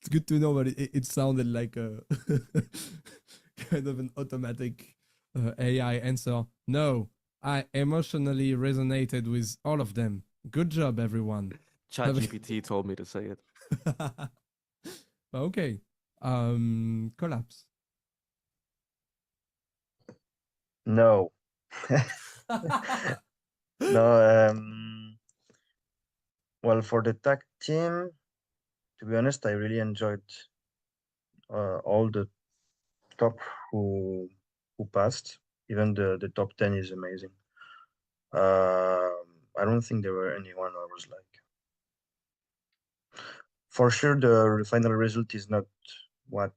good to know, but it sounded like a kind of an automatic AI answer. No, I emotionally resonated with all of them. Good job, everyone. ChatGPT told me to say it. Okay. Collapse. No. No. Well, for the tag team, to be honest, I really enjoyed all the top who passed. Even the top 10 is amazing. I don't think there were anyone I was like. For sure, the final result is not what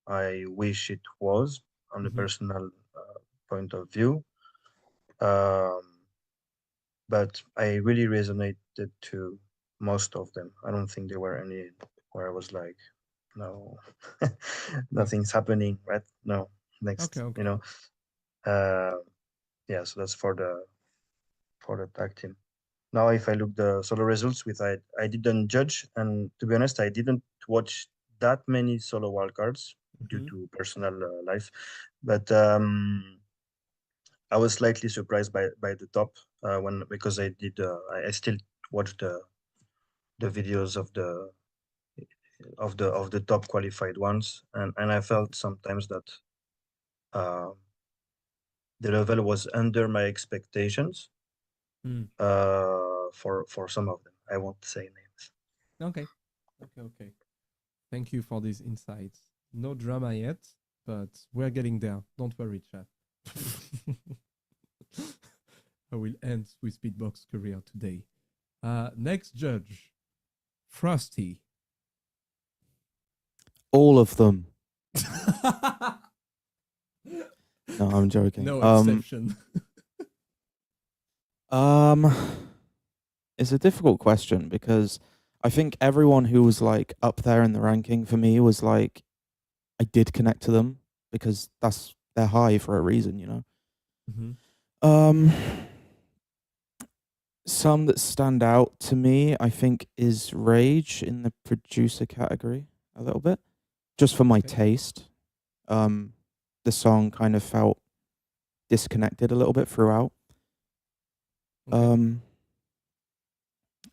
I wish it was on the personal point of view. But I really resonated to most of them. I don't think there were any where I was like, no, nothing's happening, right? No, next, Okay. you know. Yeah, so that's for the tag team. Now, if I look the solo results, with I didn't judge, and to be honest, I didn't watch that many solo wildcards due to personal life, but I was slightly surprised by the top because I did I still watched the videos of the top qualified ones, and I felt sometimes that the level was under my expectations for some of them. I won't say names. Okay. Thank you for these insights. No drama yet, but we're getting there. Don't worry, chat. I will end Swissbeatbox career today. Next judge, Frosty. All of them. No, I'm joking. No exception. It's a difficult question because I think everyone who was like up there in the ranking for me was like, I did connect to them because they're high for a reason, you know. Some that stand out to me, I think, is Rage in the producer category a little bit, just for my taste. The song kind of felt disconnected a little bit throughout.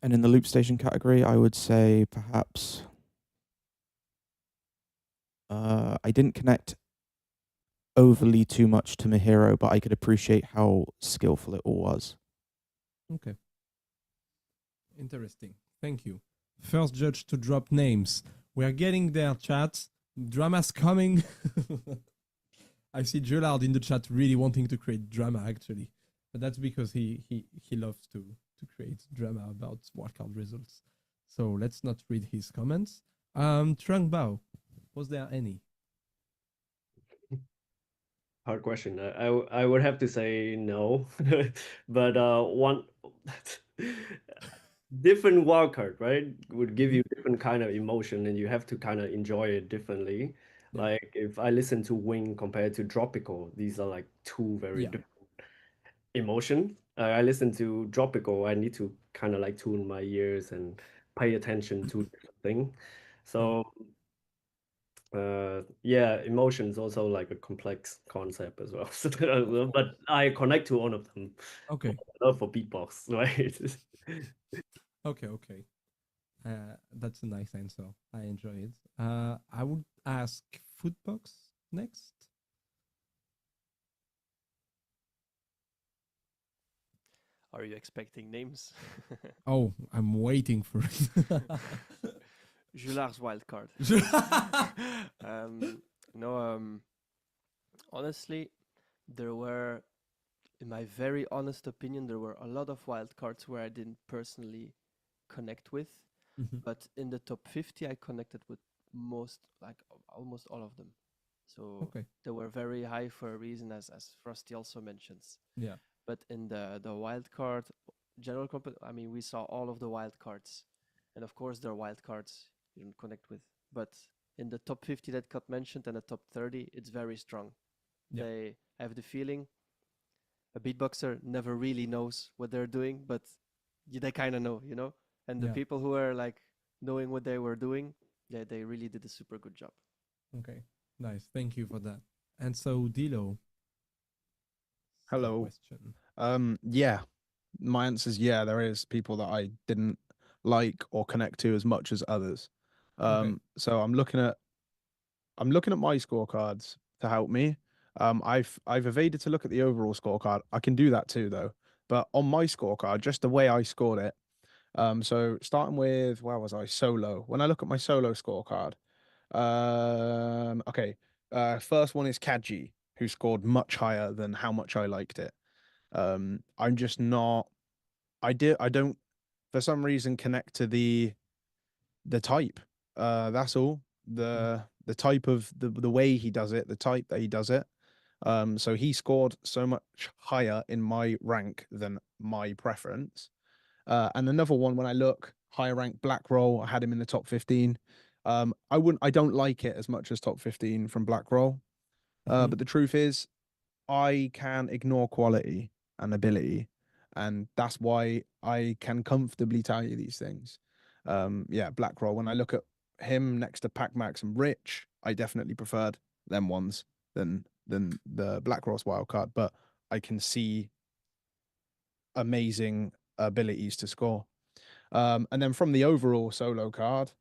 And in the LOOPSTATION category, I would say perhaps I didn't connect overly too much to Mihiro, but I could appreciate how skillful it all was. Okay. Interesting. Thank you. First judge to drop names. We're getting there, chat. Drama's coming. I see Gerald in the chat really wanting to create drama, actually. But that's because he loves to create drama about wildcard results. So let's not read his comments. Trunk Bao, was there any? Hard question. I would have to say no, but one different wildcard, right, would give you different kind of emotion, and you have to kind of enjoy it differently. Yeah. Like if I listen to Wing compared to Tropical, these are like two very different emotion. I listen to Tropical, I need to kind of like tune my ears and pay attention to different thing. So yeah, emotion is also like a complex concept as well. But I connect to all of them. Okay. Love for beatbox, right? Okay. That's a nice answer. I enjoy it. I would ask Footbox next. Are you expecting names? Oh, I'm waiting for it. Julard's wildcard. Honestly, there were, in my very honest opinion, there were a lot of wildcards where I didn't personally connect with. Mhm. But in the top 50, I connected with almost all of them. So Okay. they were very high for a reason, as Frosty also mentions. Yeah. But in the wild card general I mean, we saw all of the wild cards, and of course there are wild cards you don't connect with. But in the top 50 that got mentioned and the top 30, it's very strong. Yeah. They have the feeling a beatboxer never really knows what they're doing, but they kind of know, you know. And the Yeah. people who are like knowing what they were doing, yeah, they really did a super good job. Okay. Nice. Thank you for that. And so, Dilo. Hello. Question. Yeah, my answer is yeah. There is people that I didn't like or connect to as much as others. So I'm looking at my scorecards to help me. I've evaded to look at the overall scorecard. I can do that too though. But on my scorecard, just the way I scored it. So starting with where was I? Solo. When I look at my solo scorecard, okay. First one is Kaji, who scored much higher than how much I liked it. I'm just not. I don't for some reason connect to the type. That's all. The type of the way he does it, the type that he does it. So he scored so much higher in my rank than my preference. And another one, when I look higher rank Black Roll, I had him in the top 15. I don't like it as much as top 15 from Black Roll. But the truth is, I can ignore quality and ability, and that's why I can comfortably tell you these things. Yeah, Black Roll. When I look at him next to PACMax and Rich, I definitely preferred them ones than the Black Roll's wildcard, but I can see amazing abilities to score. And then from the overall solo card,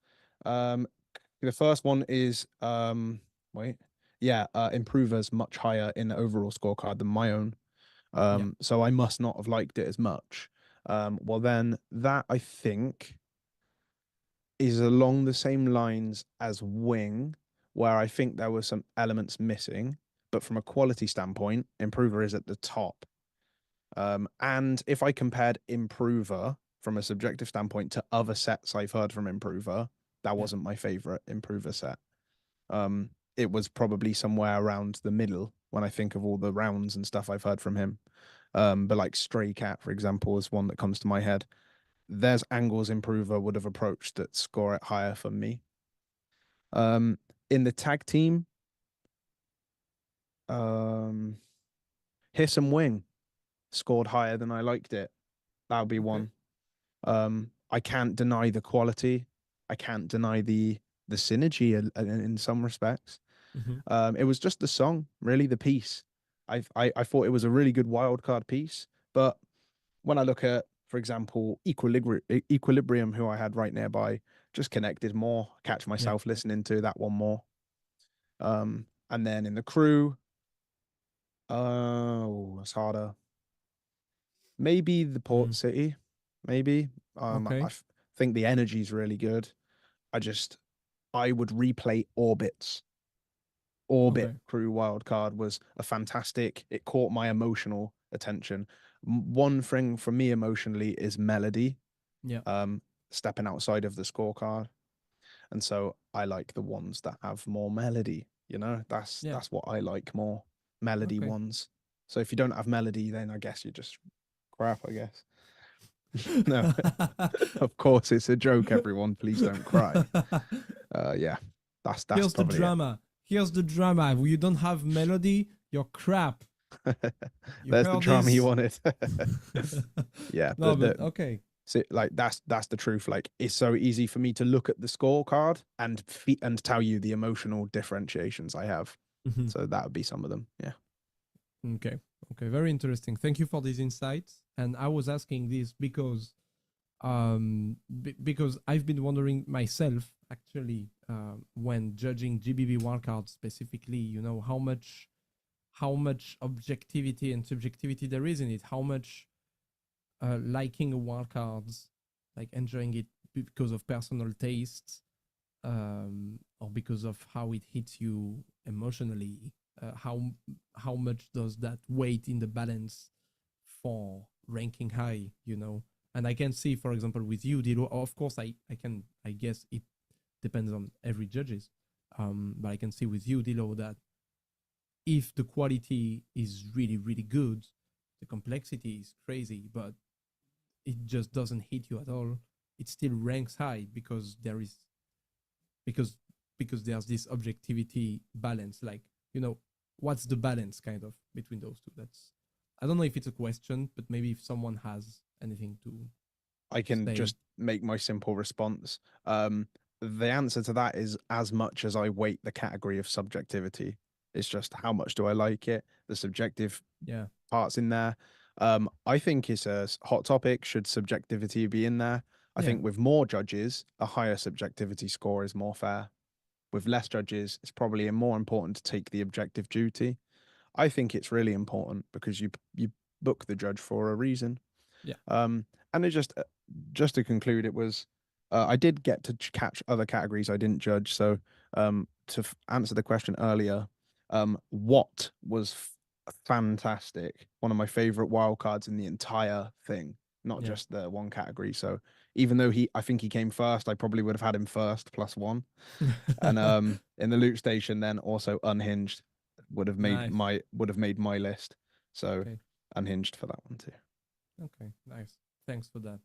the first one is Improver's much higher in the overall scorecard than my own. So I must not have liked it as much. Well, then that I think is along the same lines as Wing, where I think there were some elements missing, but from a quality standpoint, Improver is at the top. And if I compared Improver from a subjective standpoint to other sets I've heard from Improver, that wasn't my favorite Improver set. It was probably somewhere around the middle when I think of all the rounds and stuff I've heard from him. But like Stray Cat, for example, is one that comes to my head. There's angles Improver would have approached that score it higher for me. In the tag team, Hiss and Wing scored higher than I liked it. That would be one. I can't deny the quality. I can't deny the synergy in some respects. It was just the song, really, the piece. I thought it was a really good wildcard piece, but when I look at, for example, Equilibrium, who I had right nearby, just connected more, catch myself listening to that one more. And then in the crew, it's harder. Maybe the Port City, maybe. I think the energy is really good. I would replay Orbits. Orbit crew wildcard was a fantastic. It caught my emotional attention. One thing for me emotionally is melody. Stepping outside of the scorecard, and so I like the ones that have more melody. You know, that's what I like more, melody ones. So if you don't have melody, then I guess you're just crap, I guess. No, of course it's a joke. Everyone, please don't cry. Yeah, that's Here's the probably drama. Here's the drama. You don't have melody, you're crap. There's the drama you wanted. Yeah, no, but okay. So like that's the truth. Like it's so easy for me to look at the scorecard and tell you the emotional differentiations I have. So that would be some of them. Yeah. Okay. Very interesting. Thank you for these insights. And I was asking this because I've been wondering myself actually when judging GBB wildcards specifically, you know, how much objectivity and subjectivity there is in it, how much liking a wildcards, like enjoying it because of personal tastes, or because of how it hits you emotionally. How much does that weight in the balance for ranking high, you know? And I can see, for example, with you, Dilo, of course, I guess it depends on every judges. But I can see with you, Dilo, that if the quality is really, really good, the complexity is crazy, but it just doesn't hit you at all. It still ranks high because there's this objectivity balance. Like, what's the balance kind of between those two? I don't know if it's a question, but maybe if someone has anything to I can say. just make my simple response. The answer to that is as much as I weight the category of subjectivity. It's just how much do I like it? The subjective parts in there. I think it's a hot topic. Should subjectivity be in there? I think with more judges, a higher subjectivity score is more fair. With less judges, it's probably more important to take the objective duty. I think it's really important because you book the judge for a reason. Yeah. And it just to conclude, it was I did get to catch other categories I didn't judge. So to answer the question earlier, what was fantastic, one of my favorite wildcards in the entire thing, not just the one category. So even though I think he came first, I probably would have had him first +1. And in the loop station, then also Unhinged would have made my list. So Unhinged for that one too. Okay, nice. Thanks for that.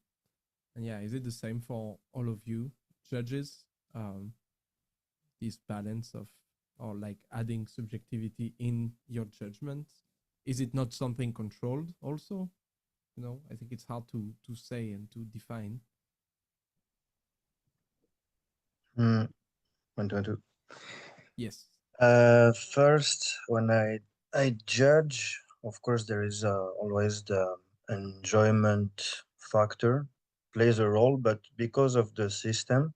And yeah, is it the same for all of you judges? This balance of, or like adding subjectivity in your judgment, is it not something controlled also? I think it's hard to say and to define. 1, 2, 2. Yes. First, when I judge, of course, there is always the enjoyment factor plays a role, but because of the system,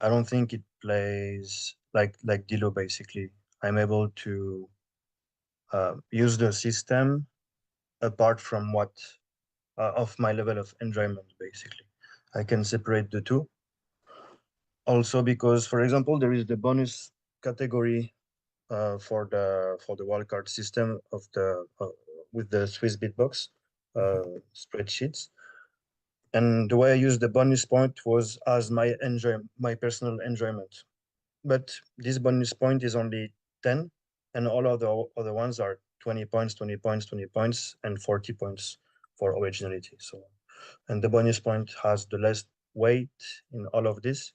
I don't think it plays like Dilo. Basically, I'm able to use the system apart from what of my level of enjoyment. Basically, I can separate the two. Also, because, for example, there is the bonus category for the wildcard system of the with the Swissbeatbox spreadsheets, and the way I used the bonus point was as my personal enjoyment. But this bonus point is only 10, and all of the other ones are 20 points, 20 points, 20 points, and 40 points for originality. So, and the bonus point has the less weight in all of this.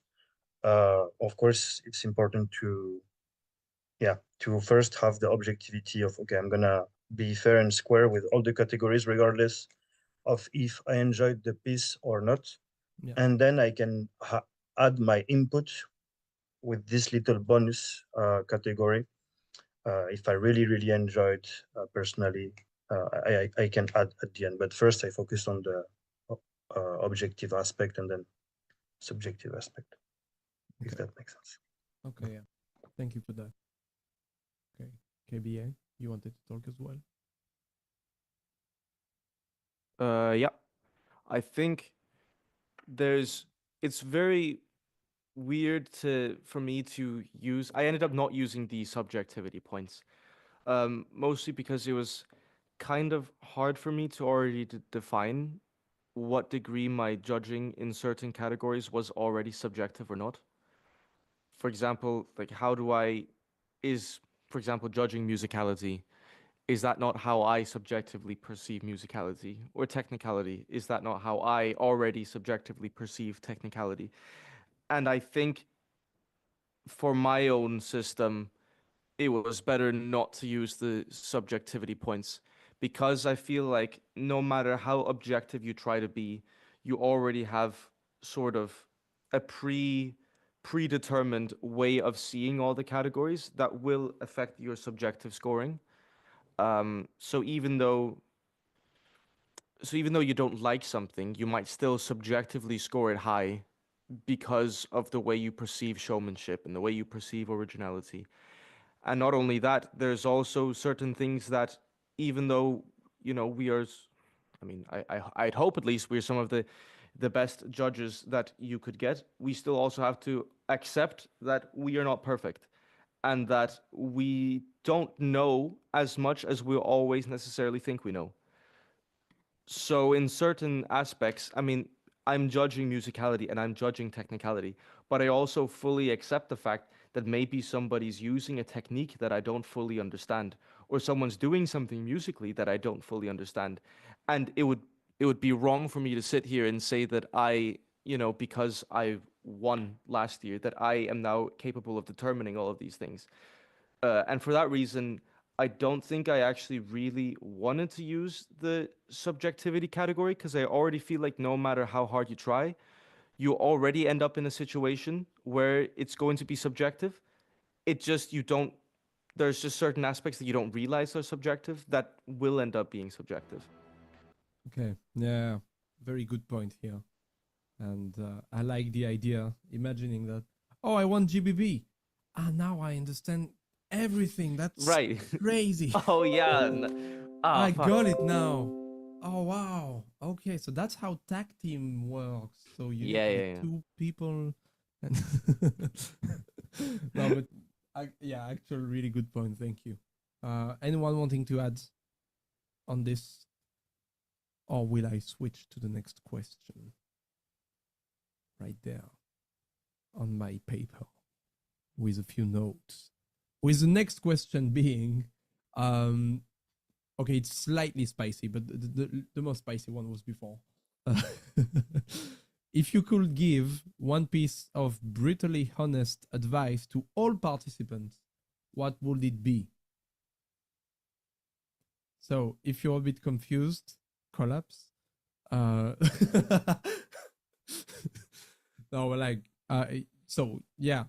Of course, it's important to first have the objectivity of, okay, I'm gonna be fair and square with all the categories, regardless of if I enjoyed the piece or not. Yeah. And then I can add my input with this little bonus category. If I really, really enjoyed personally, I can add at the end. But first I focus on the objective aspect and then subjective aspect, if that makes sense. Okay, yeah. Thank you for that. Okay, KBA, you wanted to talk as well? Yeah. I think it's very weird for me to use. I ended up not using the subjectivity points, mostly because it was kind of hard for me to already define what degree my judging in certain categories was already subjective or not. For example, like for example, judging musicality, is that not how I subjectively perceive musicality? Or technicality, is that not how I already subjectively perceive technicality? And I think for my own system, it was better not to use the subjectivity points, because I feel like no matter how objective you try to be, you already have sort of a predetermined way of seeing all the categories that will affect your subjective scoring. So even though you don't like something, you might still subjectively score it high because of the way you perceive showmanship and the way you perceive originality. And not only that, there's also certain things that, even though, we are, I'd hope at least we're some of the best judges that you could get, we still also have to accept that we are not perfect and that we don't know as much as we always necessarily think we know. So in certain aspects, I mean, I'm judging musicality and I'm judging technicality, but I also fully accept the fact that maybe somebody's using a technique that I don't fully understand, or someone's doing something musically that I don't fully understand. And it would be wrong for me to sit here and say that because I won last year, that I am now capable of determining all of these things. And for that reason, I don't think I actually really wanted to use the subjectivity category because I already feel like no matter how hard you try, you already end up in a situation where it's going to be subjective. It just, there's just certain aspects that you don't realize are subjective that will end up being subjective. Okay, yeah, very good point here. And I like the idea, imagining that, oh, I want GBB. Now I understand everything. That's Right. crazy. Oh, yeah. I Fuck. got it now. Oh, wow. Okay, so that's how tag team works. So you Yeah, need yeah, like yeah. two people. And no, but actually, really good point. Thank you. Anyone wanting to add on this? Or will I switch to the next question? Right there on my paper with a few notes. With the next question being, okay, it's slightly spicy, but the most spicy one was before. If you could give one piece of brutally honest advice to all participants, what would it be? So if you're a bit confused, collapse. No, like so yeah.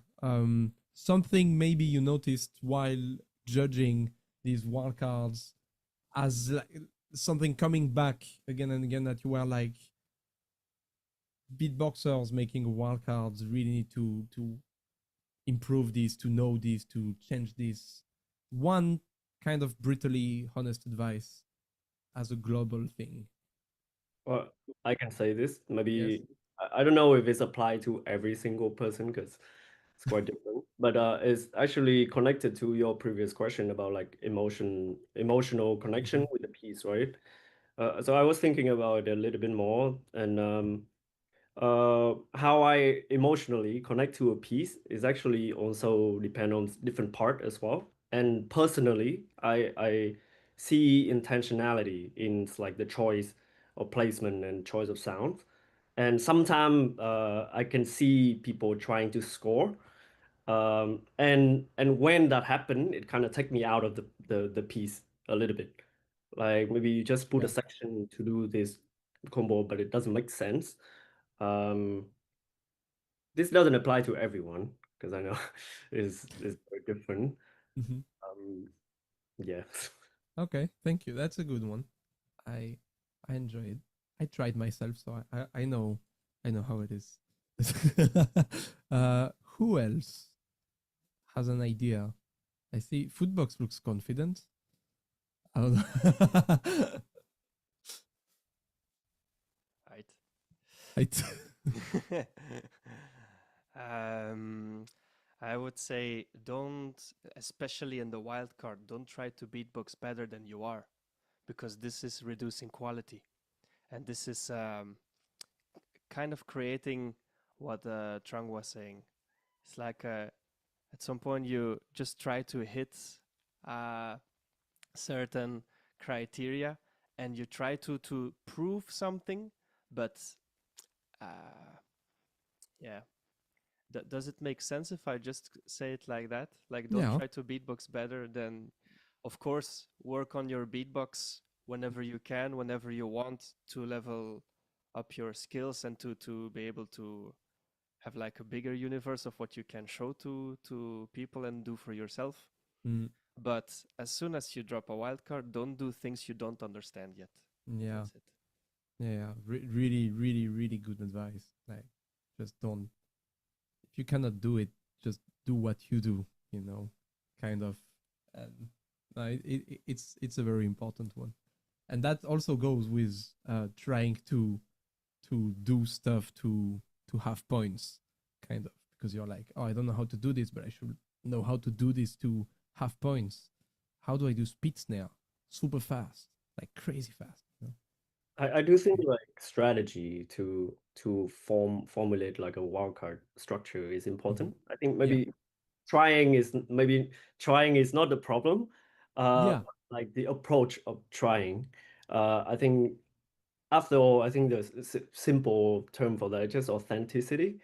Something maybe you noticed while judging these wildcards as like something coming back again and again, that you were like, beatboxers making wildcards really need to improve this, to know this, to change this. One kind of brutally honest advice as a global thing. Well, I can say this. Yes. Maybe I don't know if it's applied to every single person because it's quite different. But it's actually connected to your previous question about like emotional connection with the piece, right? So I was thinking about it a little bit more, and how I emotionally connect to a piece is actually also depend on different part as well. And personally, I see intentionality in like the choice of placement and choice of sound. And sometimes I can see people trying to score. And when that happened, it kind of take me out of the piece a little bit. Like maybe you just put a Yeah. section to do this combo, but it doesn't make sense. Um, this doesn't apply to everyone because I know is very different. Mhm. Yeah. Okay, thank you. That's a good one. I I enjoy it. I tried myself, so I know how it is. Who else has an idea? I see Footbox looks confident. I don't know. Right. Right. I would say don't, especially in the wild card, don't try to beatbox better than you are, because this is reducing quality, and this is kind of creating what Trung was saying. It's like at some point you just try to hit certain criteria, and you try to prove something, but yeah. Does it make sense if I just say it like that? Like, don't Yeah. try to beatbox better than, of course, work on your beatbox whenever you can, whenever you want, to level up your skills and to be able to have like a bigger universe of what you can show to people and do for yourself. Mm, But as soon as you drop a wild card, don't do things you don't understand yet. yeah. That's it. Yeah. Really, really, really good advice. Like, just don't. If you cannot do it, just do what you do. You know, kind of. And it's a very important one, and that also goes with trying to do stuff to have points, kind of, because you're like, oh, I don't know how to do this, but I should know how to do this to have points. How do I do speed snare super fast, like crazy fast? You know? I do think like strategy to formulate like a wildcard structure is important. I think maybe trying is not the problem. Yeah. Like the approach of trying. I think after all, I think the simple term for that is just authenticity.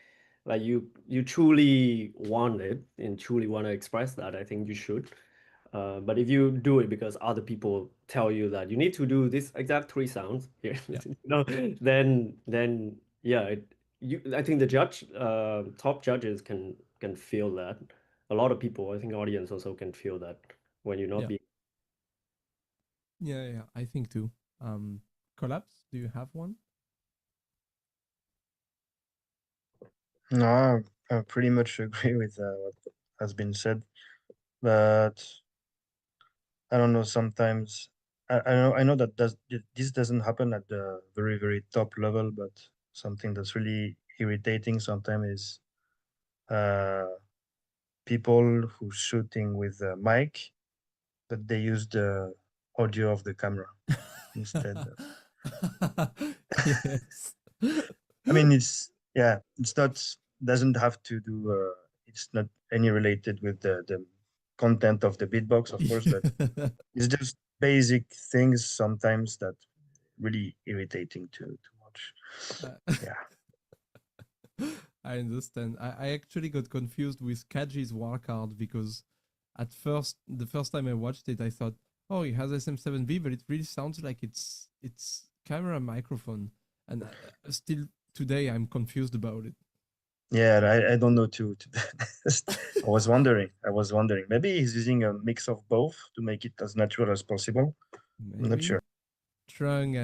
Like you truly want it and truly want to express that, I think you should. But if you do it because other people tell you that you need to do this exact three sounds here, Yeah. then yeah, I think the top judges can feel that. A lot of people, I think, audience also can feel that when you're not Yeah. being. Yeah, I think too. Collapse, do you have one? No, I pretty much agree with what has been said, but I don't know. Sometimes I know that this doesn't happen at the very top level, but something that's really irritating sometimes is people who shooting with a mic, but they use the audio of the camera instead. Yes. I mean, it's not doesn't have to do. It's not any related with the content of the beatbox, of course, but it's just basic things sometimes that really irritating to watch. Yeah. I understand. I actually got confused with Kaji's wildcard because at first, the first time I watched it, I thought, oh, it has SM7B, but it really sounds like it's camera microphone. And still today, I'm confused about it. Yeah, I don't know too. I was wondering. Maybe he's using a mix of both to make it as natural as possible. I'm not Maybe sure. Trung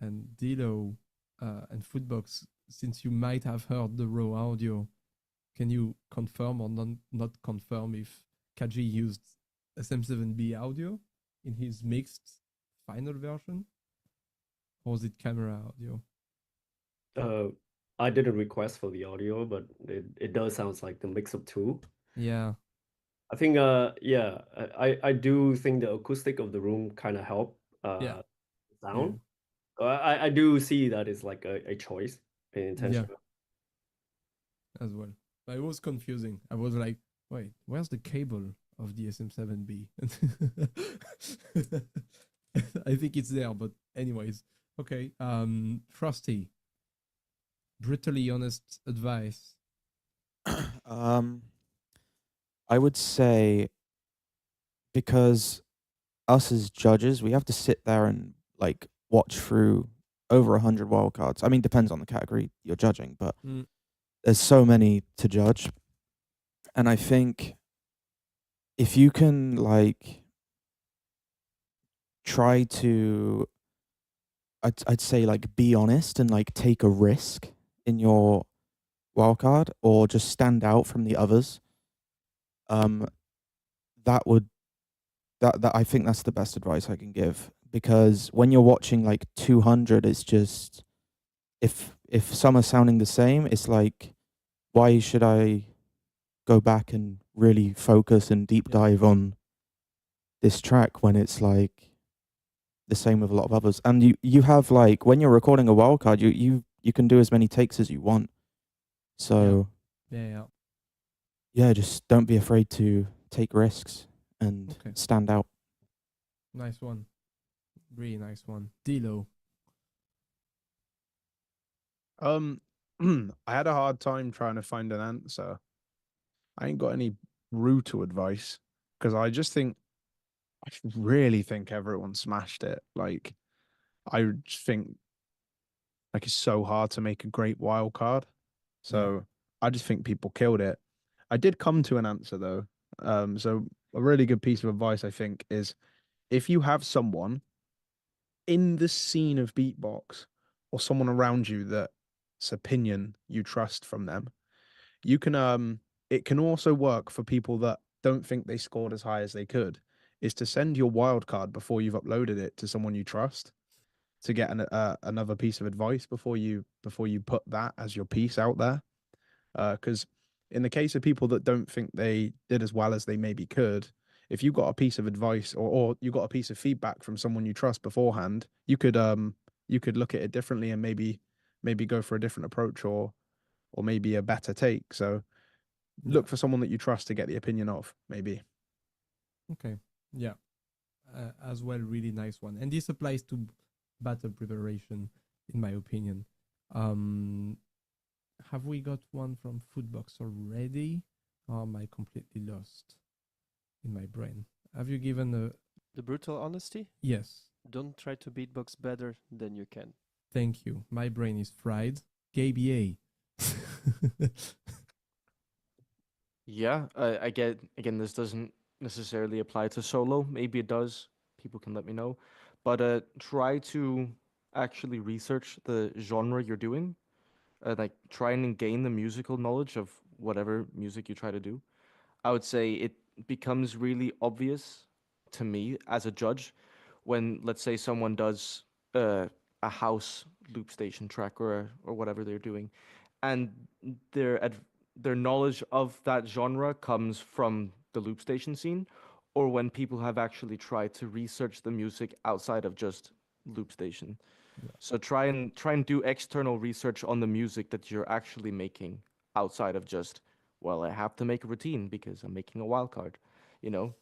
and Dilo and Footbox, since you might have heard the raw audio, can you confirm or not confirm if Kaji used SM7B audio in his mixed final version? Or was it camera audio? I didn't request for the audio, but it does sounds like the mix of two. Yeah. I think yeah, I do think the acoustic of the room kind of help Yeah. sound. I do see that it's like a choice, an intention. As well. But it was confusing. I was like, wait, where's the cable of the SM7B? I think it's there, but anyways. Okay. Frosty. Brutally honest advice. I would say, because us as judges, we have to sit there and like watch through over 100 wildcards. I mean, depends on the category you're judging, but there's so many to judge. And I think if you can like try to, I'd say like be honest and like take a risk in your wildcard or just stand out from the others, that I think that's the best advice I can give, because when you're watching like 200, it's just if some are sounding the same, it's like, why should I go back and really focus and deep dive on this track when it's like the same with a lot of others? And you have like, when you're recording a wildcard, you can do as many takes as you want. So yeah, just don't be afraid to take risks and stand out. Nice one. Really nice one. Dilo. I had a hard time trying to find an answer. I ain't got any brutal advice because I really think everyone smashed it. Like, I just think like it's so hard to make a great wild card. So I just think people killed it. I did come to an answer though. So a really good piece of advice I think is, if you have someone in the scene of beatbox or someone around you that's opinion you trust from them, you can it can also work for people that don't think they scored as high as they could, is to send your wild card before you've uploaded it to someone you trust to get another piece of advice before you put that as your piece out there. Because in the case of people that don't think they did as well as they maybe could, if you got a piece of advice or you got a piece of feedback from someone you trust beforehand, you could you could look at it differently and maybe go for a different approach or maybe a better take. So look for someone that you trust to get the opinion of, maybe. Okay. Yeah. As well, really nice one. And this applies to battle preparation, in my opinion. Have we got one from Foodbox already? Or am I completely lost in my brain? Have you given a... The brutal honesty? Yes. Don't try to beatbox better than you can. Thank you. My brain is fried. KBA. Yeah, I get, again, this doesn't necessarily apply to solo. Maybe it does. People can let me know. But try to actually research the genre you're doing. Like try and gain the musical knowledge of whatever music you try to do. I would say it becomes really obvious to me as a judge when, let's say, someone does a house loop station track or whatever they're doing, and their knowledge of that genre comes from the loop station scene, or when people have actually tried to research the music outside of just loop station. So try and do external research on the music that you're actually making outside of just, well, I have to make a routine because I'm making a wild card, you know?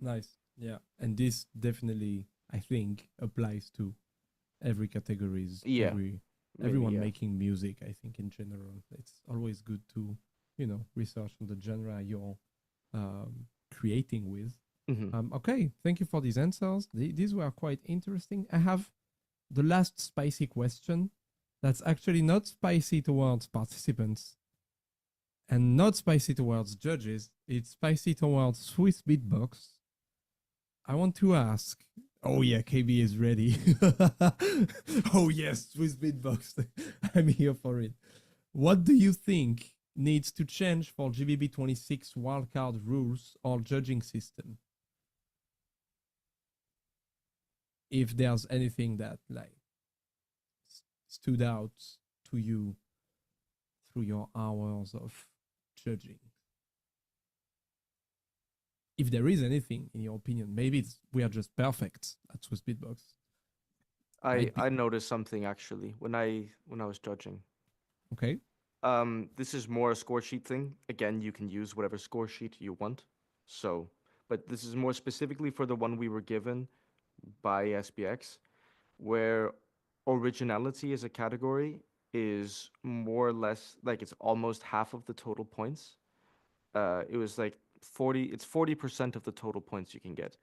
Nice. Yeah. And this definitely, I think, applies to every categories. Yeah. Everyone yeah. making music, I think, in general. It's always good to, research on the genre you're creating with. Okay. Thank you for these answers. These were quite interesting. I have the last spicy question that's actually not spicy towards participants and not spicy towards judges. It's spicy towards Swissbeatbox. I want to ask, oh yeah, KB is ready. Oh yes, Swissbeatbox. I'm here for it. What do you think needs to change for GBB26 wildcard rules or judging system? If there's anything that stood out to you through your hours of judging. If there is anything in your opinion, maybe we are just perfect at Swissbeatbox. I noticed something actually when I was judging. Okay. This is more a score sheet thing. Again, you can use whatever score sheet you want. So, but this is more specifically for the one we were given by SBX, where originality as a category is more or less like it's almost half of the total points. It was like 40% of the total points you can get.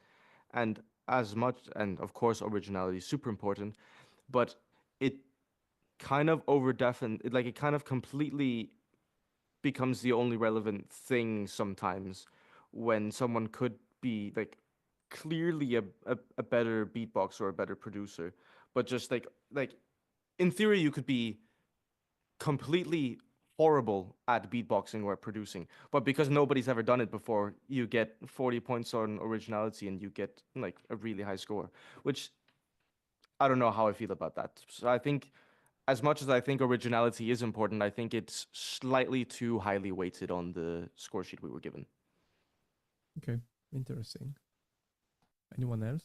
And and of course originality is super important, but it kind of it kind of completely becomes the only relevant thing sometimes when someone could be like clearly a better beatboxer or a better producer, but just like in theory you could be completely horrible at beatboxing or producing, but because nobody's ever done it before, you get 40 points on originality and you get like a really high score, which I don't know how I feel about that. So I think as much as I think originality is important, I think it's slightly too highly weighted on the score sheet we were given. Okay, interesting. Anyone else?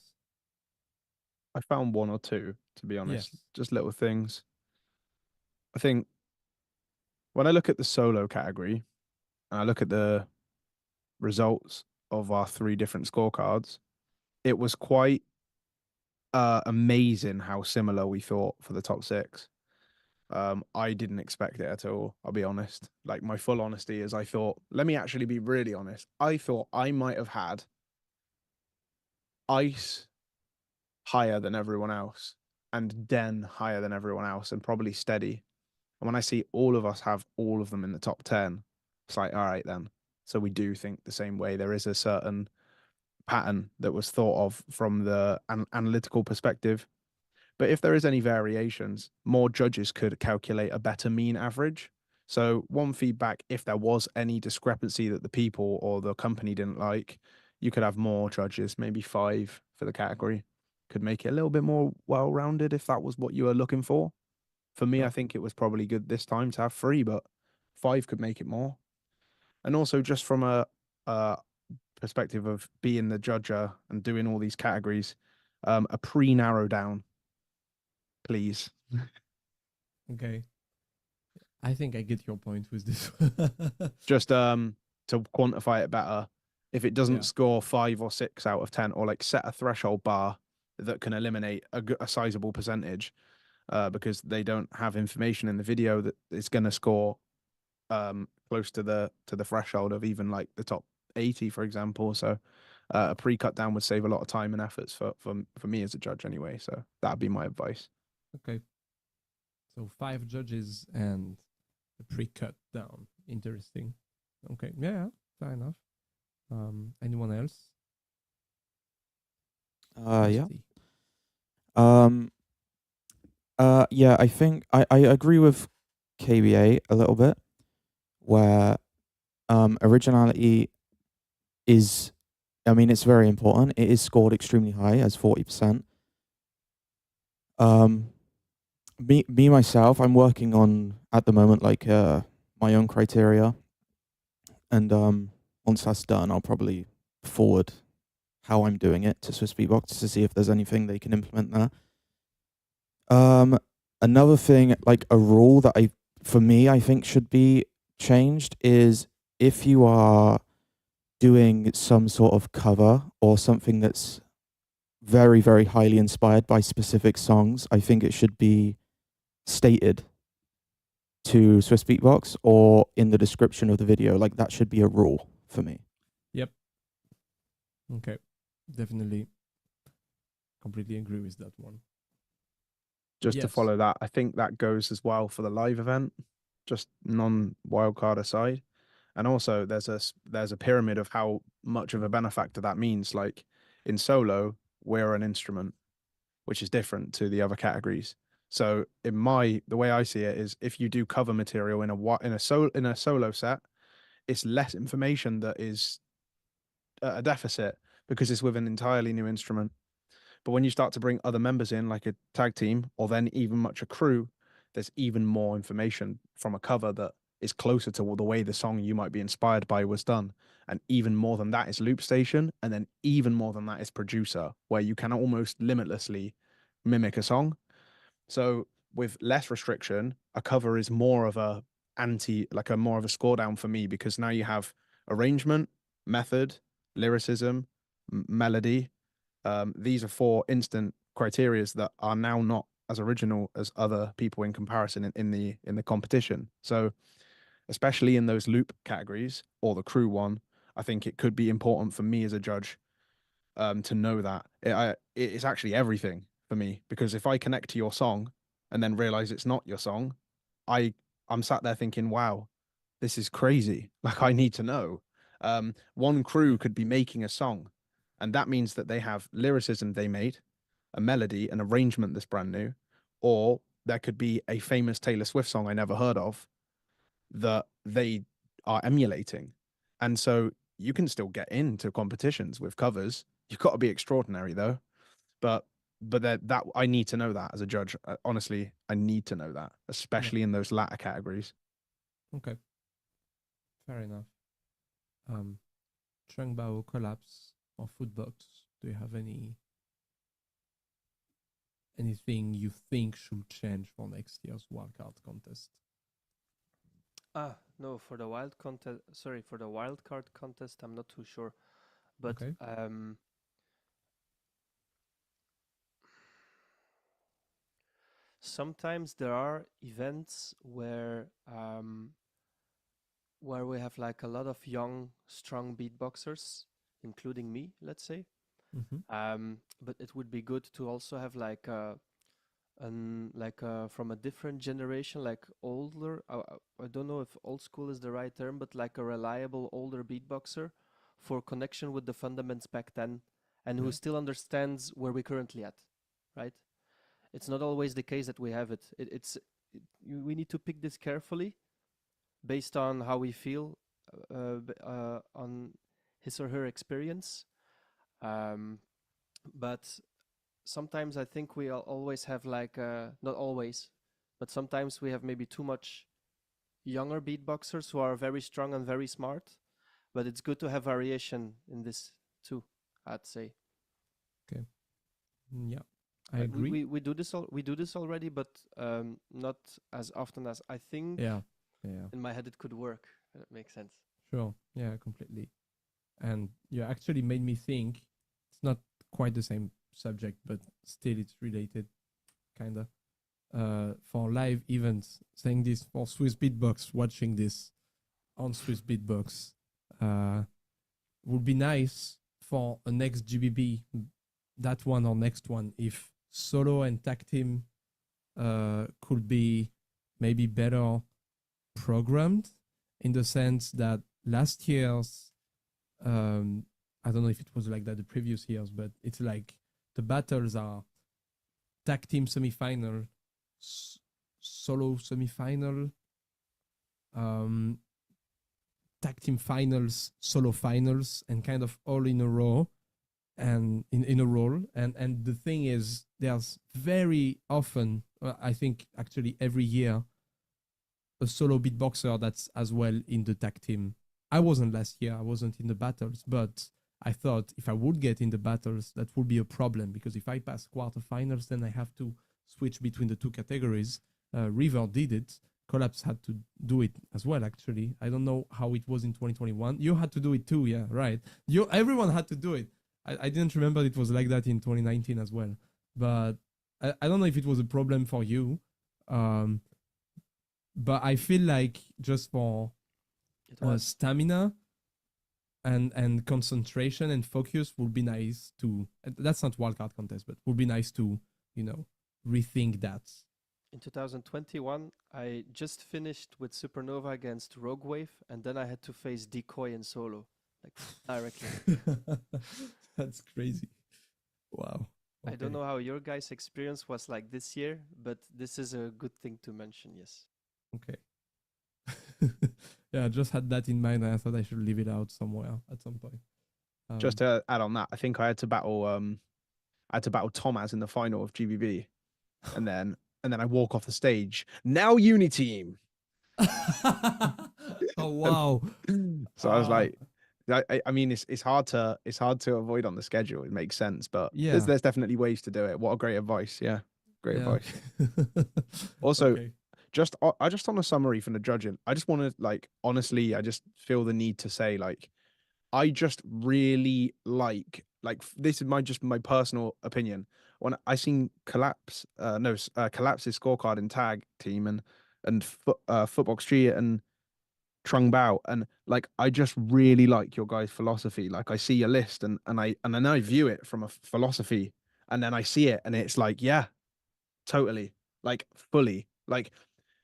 I found one or two, to be honest, Yes. just little things. I think when I look at the solo category and I look at the results of our 3 different scorecards, it was quite amazing how similar we thought for the top 6. I didn't expect it at all, I'll be honest. Like, my full honesty is I thought, let me actually be really honest. I thought I might have had Ice higher than everyone else and Den higher than everyone else and probably Steady. And when I see all of us have all of them in the top 10, it's like, all right, then. So we do think the same way. There is a certain pattern that was thought of from the analytical perspective. But if there is any variations, more judges could calculate a better mean average. So one feedback, if there was any discrepancy that the people or the company didn't like, you could have more judges, maybe 5 for the category. Could make it a little bit more well-rounded if that was what you were looking for. For me, I think it was probably good this time to have 3, but 5 could make it more. And also just from a perspective of being the judger and doing all these categories, a pre-narrow down please. Okay. I think I get your point with this. Just to quantify it better, if it doesn't Yeah. score 5 or 6 out of 10, or like set a threshold bar that can eliminate a sizable percentage, because they don't have information in the video that it's going to score close to the threshold of even like the top 80, for example. So a pre-cut down would save a lot of time and efforts for me as a judge anyway. So that'd be my advice. Okay. So 5 judges and a pre-cut down. Interesting. Okay. Yeah, fair enough. Anyone else? Yeah. Rusty. Yeah, I think I agree with KBA a little bit, where originality is, I mean, it's very important. It is scored extremely high as 40%. Me myself, I'm working on at the moment like my own criteria, and once that's done, I'll probably forward how I'm doing it to Swissbeatbox to see if there's anything they can implement there. Another thing, like a rule that for me, I think should be changed is if you are doing some sort of cover or something that's very, very highly inspired by specific songs, I think it should be stated to Swissbeatbox or in the description of the video. Like that should be a rule for me. Yep. Okay. Definitely. Completely agree with that one. Just to Yes. follow that, I think that goes as well for the live event, just non-wildcard aside. And also there's a pyramid of how much of a benefactor that means. Like in solo, we're an instrument, which is different to the other categories. So the way I see it is if you do cover material in a solo set, it's less information that is a deficit because it's with an entirely new instrument. But when you start to bring other members in, like a tag team, or then even much a crew, there's even more information from a cover that is closer to the way the song you might be inspired by was done. And even more than that is LOOPSTATION. And then even more than that is producer, where you can almost limitlessly mimic a song. So with less restriction, a cover is more of a more of a score down for me, because now you have arrangement, method, lyricism, melody. These are 4 instant criterias that are now not as original as other people in comparison in the competition. So especially in those loop categories or the crew one, I think it could be important for me as a judge to know that it's actually everything for me, because if I connect to your song and then realize it's not your song, I'm sat there thinking, wow, this is crazy. Like I need to know. One crew could be making a song, and that means that they have lyricism they made, a melody, an arrangement that's brand new, or there could be a famous Taylor Swift song I never heard of that they are emulating. And so you can still get into competitions with covers. You've got to be extraordinary though. But that I need to know that as a judge. Honestly, I need to know that, especially in those latter categories. Okay. Fair enough. Trungbao Collapse or Footbox, do you have anything you think should change for next year's wildcard contest? No, for the wildcard contest, I'm not too sure. But Okay. Sometimes there are events where we have like a lot of young, strong beatboxers, including me, let's say. But it would be good to also have like from a different generation, like older. I don't know if old school is the right term, but like a reliable older beatboxer for connection with the fundamentals back then, and who still understands where we're currently at, right? It's not always the case that we have it. We need to pick this carefully, based on how we feel on his or her experience. But sometimes I think we always have like, not always, but sometimes we have maybe too much younger beatboxers who are very strong and very smart. But it's good to have variation in this too, I'd say. Okay. Yeah. I agree. We do this we do this already, but not as often as I think. Yeah, yeah, In my head, it could work. That makes sense. sure. Yeah, completely. And you actually made me think. It's not quite the same subject, but still it's related, kinda. For live events, saying this for Swissbeatbox, watching this on Swissbeatbox, would be nice for a next GBB, that one or next one, if solo and tag team could be maybe better programmed, in the sense that last year's, I don't know if it was like that the previous years, but it's like the battles are tag team semifinal, solo semifinal, tag team finals, solo finals, and kind of all in a row, and in a row. And the thing is, there's very often, I think actually every year, a solo beatboxer that's as well in the tag team. I wasn't last year, I wasn't in the battles, but I thought if I would get in the battles, that would be a problem, because if I pass quarterfinals, then I have to switch between the two categories. River did it. Collapse had to do it as well, actually. I don't know how it was in 2021. You had to do it too, yeah, right. Everyone had to do it. I didn't remember it was like that in 2019 as well. But I don't know if it was a problem for you. But I feel like just for stamina and concentration and focus would be nice to, that's not wildcard contest, but would be nice to, rethink that. In 2021, I just finished with Supernova against Rogue Wave, and then I had to face Decoy in solo, like directly. That's crazy. Wow. I don't know how your guys' experience was like this year, but this is a good thing to mention, yes. Okay. Yeah, I just had that in mind, and I thought I should leave it out somewhere at some point. Just to add on that, I think I had to battle Thomas in the final of GBB, and then I walk off the stage. Now Uni Team. Oh wow! So I was like, I mean, it's hard to avoid on the schedule. It makes sense, but yeah, there's definitely ways to do it. What a great advice! Yeah, great yeah. advice. Also, Okay. I just on a summary from the judging, I just want to, like, honestly, I just feel the need to say, like, I just really like this is my personal opinion. When I seen Collapse's scorecard in tag team and Footbox G and Trung Bao, and like I just really like your guys' philosophy. Like I see your list and then I view it from a philosophy, and then I see it and it's like, yeah, totally, like fully. Like,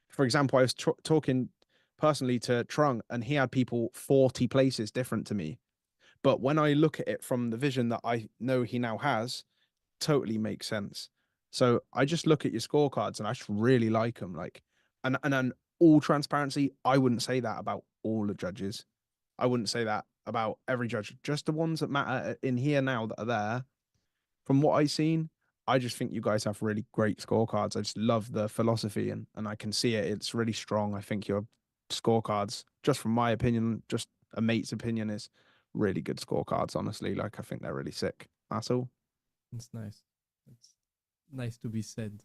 for example, I was talking personally to Trung, and he had people 40 places different to me. But when I look at it from the vision that I know he now has, totally makes sense. So I just look at your scorecards and I just really like them. Like, and all transparency, I wouldn't say that about all the judges. I wouldn't say that about every judge. Just the ones that matter in here now that are there. From what I've seen, I just think you guys have really great scorecards. I just love the philosophy and I can see it. It's really strong. I think your scorecards, just from my opinion, just a mate's opinion, is really good scorecards, honestly. Like, I think they're really sick. That's all. It's nice. It's nice to be said.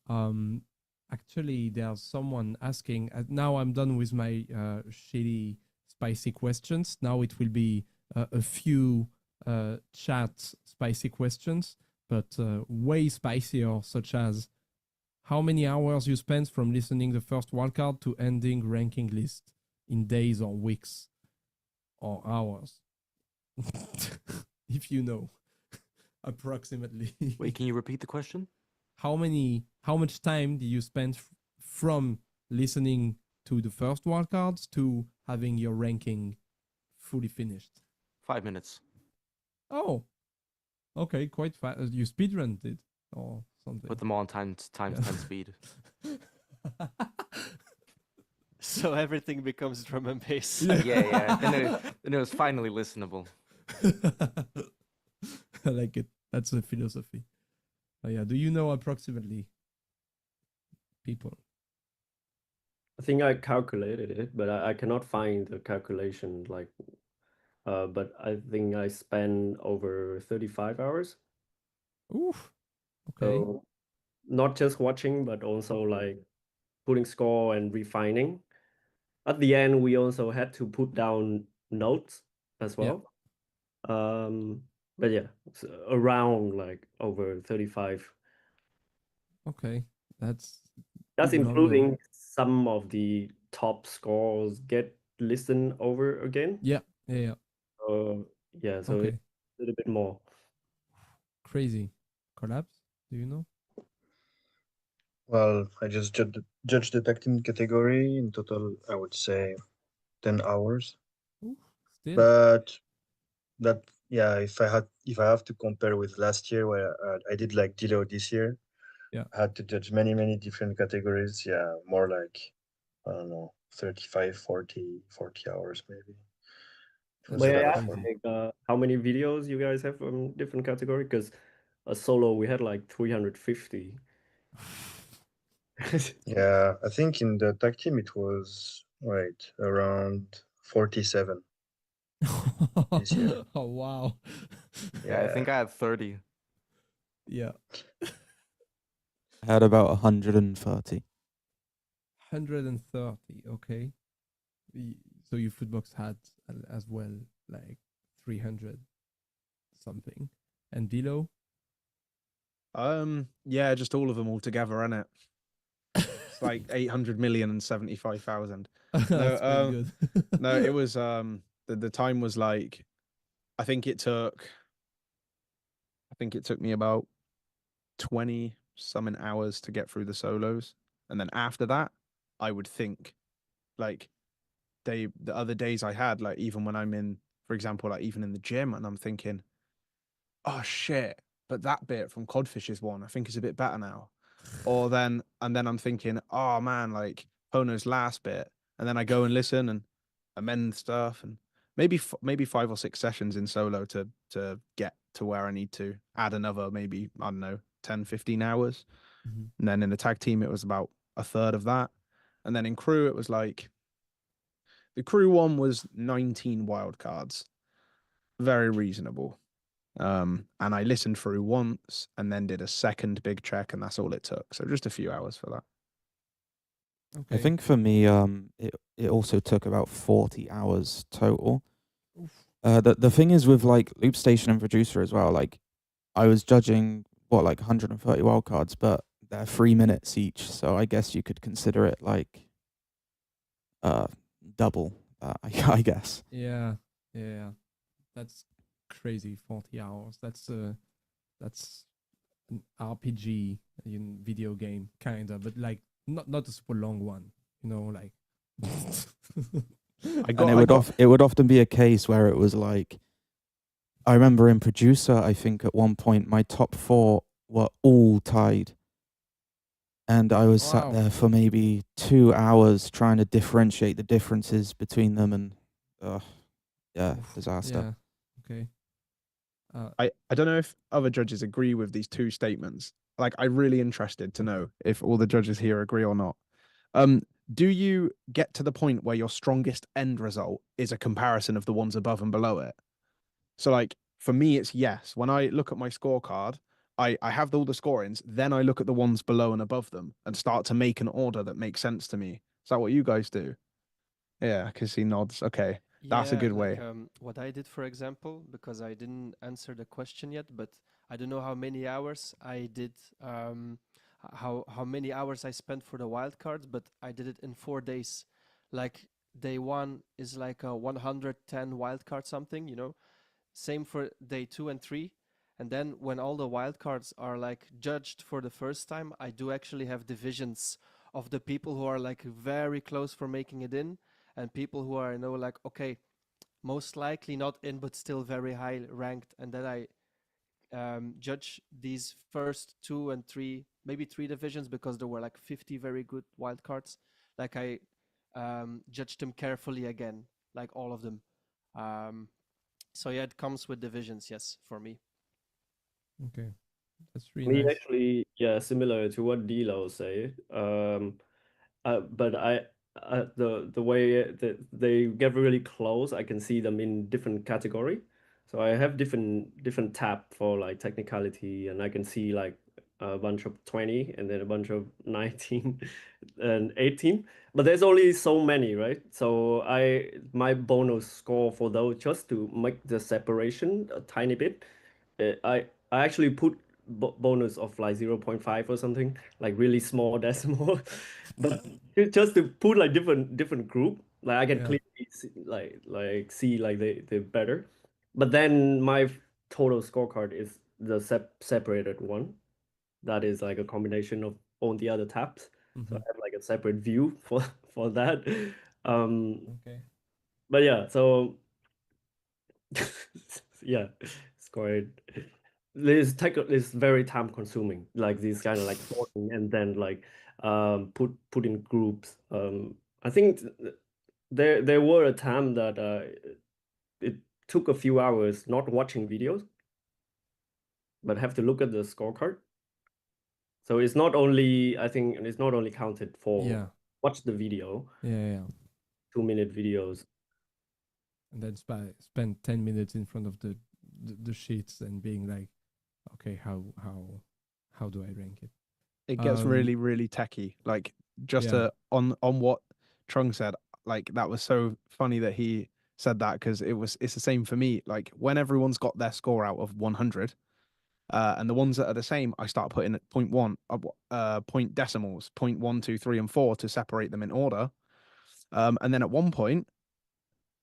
Actually, there's someone asking, now I'm done with my shitty, spicy questions. Now it will be a few chat spicy questions, but way spicier, such as how many hours you spent from listening the first wildcard to ending ranking list in days or weeks or hours. If you know, approximately. Wait, can you repeat the question? How much time do you spend from listening to the first wildcards to having your ranking fully finished? 5 minutes. Oh, okay, quite fast. You speedrun it or something. Put them all on times 10 speed. So everything becomes drum and bass. Yeah. Then it was finally listenable. I like it. That's a philosophy. Yeah. Do you know approximately people? I think I calculated it, but I cannot find the calculation. Like, but I think I spent over 35 hours. Oof. Okay. So not just watching, but also like putting score and refining. At the end, we also had to put down notes as Yeah. well. But yeah, it's around like over 35. Okay. That's That's good number. including some of the top scores get listened over again. Yeah. Yeah. Yeah. Yeah, so Okay. it's a little bit more. Crazy. Collapse? Do you know? Well, I just judged the tag team category. In total, I would say 10 hours. Oof, still. But that, yeah, if I have to compare with last year where I did like Dilo this year, Yeah. I had to judge many different categories. Yeah, more like, I don't know, 35, 40 hours maybe. It was a May lot I of ask, fun. like, how many videos you guys have from different category? Because a solo we had like 350. Yeah, I think in the tag team it was around 47 this year. Oh wow. Yeah, I think I had 30. Yeah. I had about 130. 130. Okay. So your Footbox had as well like 300 something. And Dilo? Yeah, just all of them all together, innit? It's like 800,075,000. That's pretty good. No, it was the time was like, I think it took me about 20 something hours to get through the solos, and then after that, I would think like the other days I had, like even when I'm in, for example, like even in the gym, and I'm thinking, oh shit, but that bit from Codfish's one, I think is a bit better now. And then I'm thinking, oh man, like Pono's last bit, and then I go and listen and amend stuff, and maybe 5 or 6 sessions in solo to get to where I need to add another, maybe, I don't know, 10, 15 hours. Mhm. And then in the tag team, it was about a third of that. And then in crew, it was like, the crew one was 19 wildcards. Very reasonable. And I listened through once and then did a second big check, and that's all it took. So just a few hours for that. Okay. I think for me, it also took about 40 hours total. Oof. The thing is with like LoopStation and Producer as well, like I was judging like 130 wildcards, but they're 3 minutes each, so I guess you could consider it like double that, I guess. Yeah. Yeah. That's crazy. 40 hours. That's an RPG in video game kinda, but like not a super long one, you know, like It would often be a case where it was like, I remember in Producer, I think at one point my top 4 were all tied, and I was sat Wow. there for maybe 2 hours trying to differentiate the differences between them, and yeah, Oof. disaster. Yeah. Okay. I don't know if other judges agree with these two statements. Like, I'm really interested to know if all the judges here agree or not. Do you get to the point where your strongest end result is a comparison of the ones above and below it? So, like, for me, it's yes. When I look at my scorecard, I have all the scorings, then I look at the ones below and above them and start to make an order that makes sense to me. Is that what you guys do? Yeah, I can see nods. Okay, that's a Yeah, good like way. what I did, for example, because I didn't answer the question yet, but I don't know how many hours I did, how many hours I spent for the wildcards, but I did it in 4 days. Like day one is like a 110 wildcard something, you know. Same for day 2 and 3. And then when all the wildcards are like judged for the first time, I do actually have divisions of the people who are like very close for making it in, and people who are, you know, like, okay, most likely not in, but still very high ranked. And then I judge these first 2 and 3, maybe 3 divisions, because there were like 50 very good wildcards. Like I judged them carefully again, like all of them. So yeah, it comes with divisions, yes, for me. Okay. That's really Me, nice. actually, yeah, similar to what Dilo say. But the way that they get really close, I can see them in different category. So I have different tab for like technicality, and I can see like a bunch of 20, and then a bunch of 19 and 18. But there's only so many, right? So my bonus score for those, just to make the separation a tiny bit, I actually put bonus of like 0.5 or something, like really small decimal, but just to put like different group, like I can Yeah. clearly see like they better. But then my total scorecard is the separated one. That is like a combination of all the other tabs. So I have like a separate view for that. Okay. But yeah, so yeah, scored. This very time consuming, like this kind of like sorting and then like put in groups. I think there were a time that it took a few hours not watching videos, but have to look at the scorecard. So it's not only, I think it's not only counted for Yeah. watch the video, Yeah. 2-minute videos. And then spend 10 minutes in front of the sheets and being like, okay, how do I rank it? It gets really, really techie. Like just Yeah. on what Trung said, like that was so funny that he said that, because it's the same for me. Like when everyone's got their score out of 100, and the ones that are the same, I start putting at 0.1, point decimals, 0.1, 2, 3, and 4 to separate them in order. And then at one point,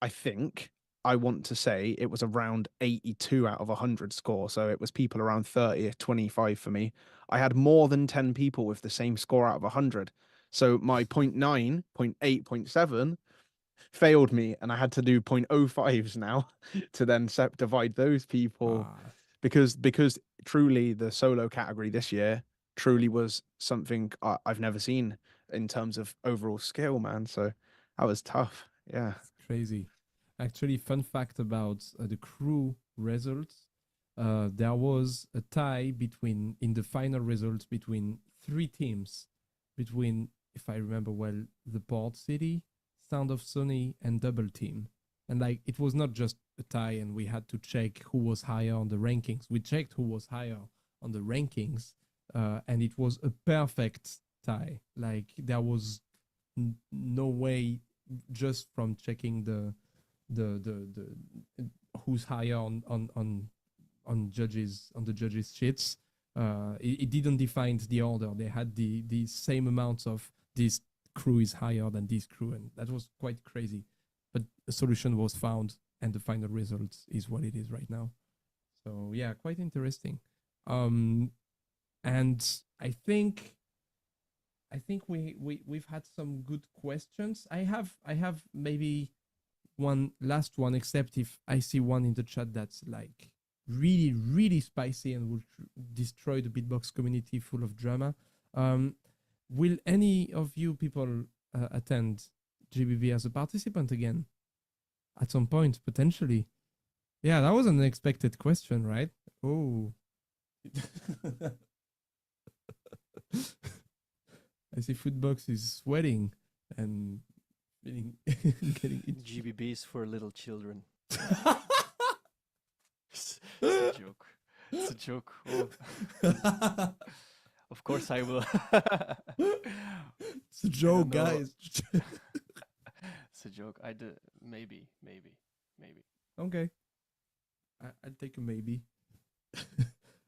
I think I want to say it was around 82 out of 100 score. So it was people around 30, 25 for me. I had more than 10 people with the same score out of 100. So my 0.9, 0.8, 0.7 failed me, and I had to do 0.05s now to then divide those people, because truly the solo category this year truly was something I've never seen in terms of overall skill, man. So that was tough. Yeah. It's crazy. Actually, fun fact about the crew results. There was a tie in the final results between 3 teams, between, if I remember well, the Port City, Sound of Sony, and Double Team. And like, it was not just a tie and we had to check who was higher on the rankings. We checked who was higher on the rankings, and it was a perfect tie. Like, there was no way, just from checking the who's higher on the judges sheets. It didn't define the order. They had the same amounts of this crew is higher than this crew, and that was quite crazy. But a solution was found, and the final result is what it is right now. So yeah, quite interesting. And I think we've had some good questions. I have maybe one last one, except if I see one in the chat that's like really, really spicy and will destroy the beatbox community full of drama. Will any of you people attend GBB as a participant again at some point, potentially? Yeah, that was an unexpected question, right? Oh. I see Foodbox is sweating and getting itchy. GBBs for little children. It's a joke. It's a joke. Oh. Of course I will. It's a joke, guys. It's a joke. Maybe. Okay. I'll take a maybe.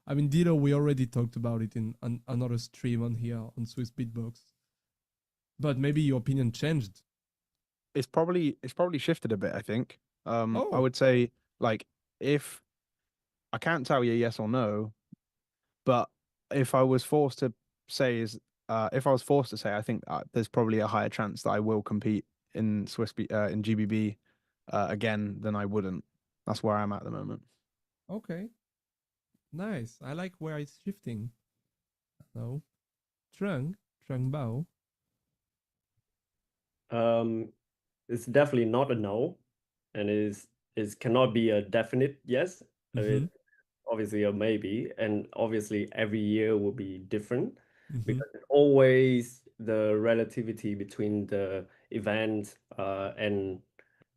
I mean, Dilo, we already talked about it in another stream on here on Swissbeatbox. But maybe your opinion changed. It's probably shifted a bit, I think. I Oh. would say, like, if I can't tell you yes or no, but if I was forced to say I think there's probably a higher chance that I will compete in in GBB again than I wouldn't. That's where I'm at the moment. Okay. Nice. I like where it's shifting. So, Trung Bao. It's definitely not a no, and is cannot be a definite yes. It's obviously a maybe, and obviously every year will be different because it's always the relativity between the event and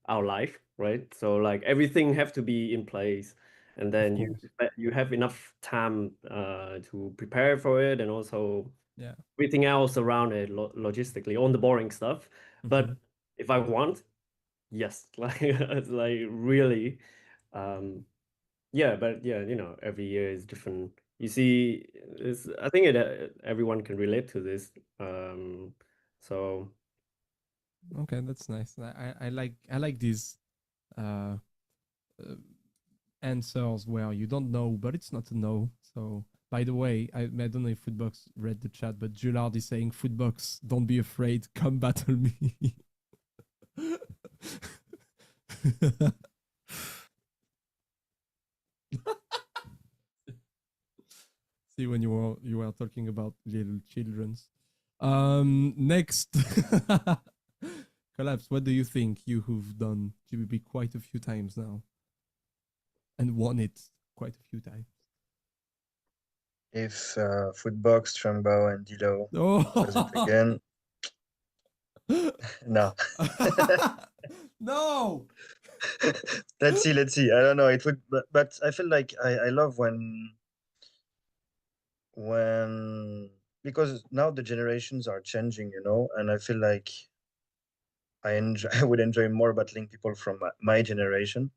our life, right? So like everything have to be in place, and then course. you have enough time to prepare for it, and also Yeah. everything else around it logistically, all the boring stuff. But if I want, yes, like like really, yeah. But yeah, you know, every year is different. You see, I think everyone can relate to this. So Okay, that's nice. I like these uh, answers where you don't know, but it's not a no. So, by the way, I don't know if Footbox read the chat, but Julard is saying, Footbox, don't be afraid, come battle me. See, when you were talking about little children's. Next. Collapse, what do you think, you who've done GBB quite a few times now and won it quite a few times? If Footbox, Strongbow, and Dilo does it again, no. No. Let's see. I don't know. It would, but I feel like I love when because now the generations are changing, you know, and I feel like I would enjoy more battling people from my generation.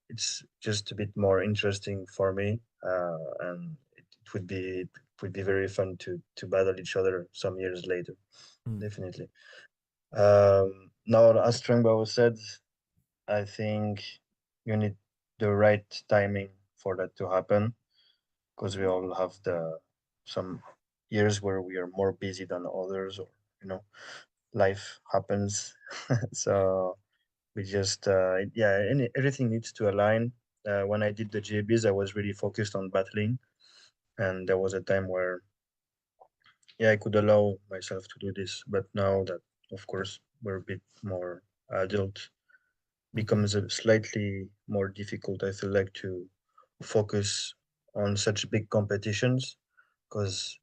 It's just a bit more interesting for me, and it would be very fun to battle each other some years later, definitely. Now, as Strongbow said, I think you need the right timing for that to happen, because we all have some years where we are more busy than others, or you know, life happens. So we just everything needs to align. When I did the GBs, I was really focused on battling, and there was a time where I could allow myself to do this. But now that, of course, we're a bit more adult, becomes a slightly more difficult, I feel like, to focus on such big competitions, because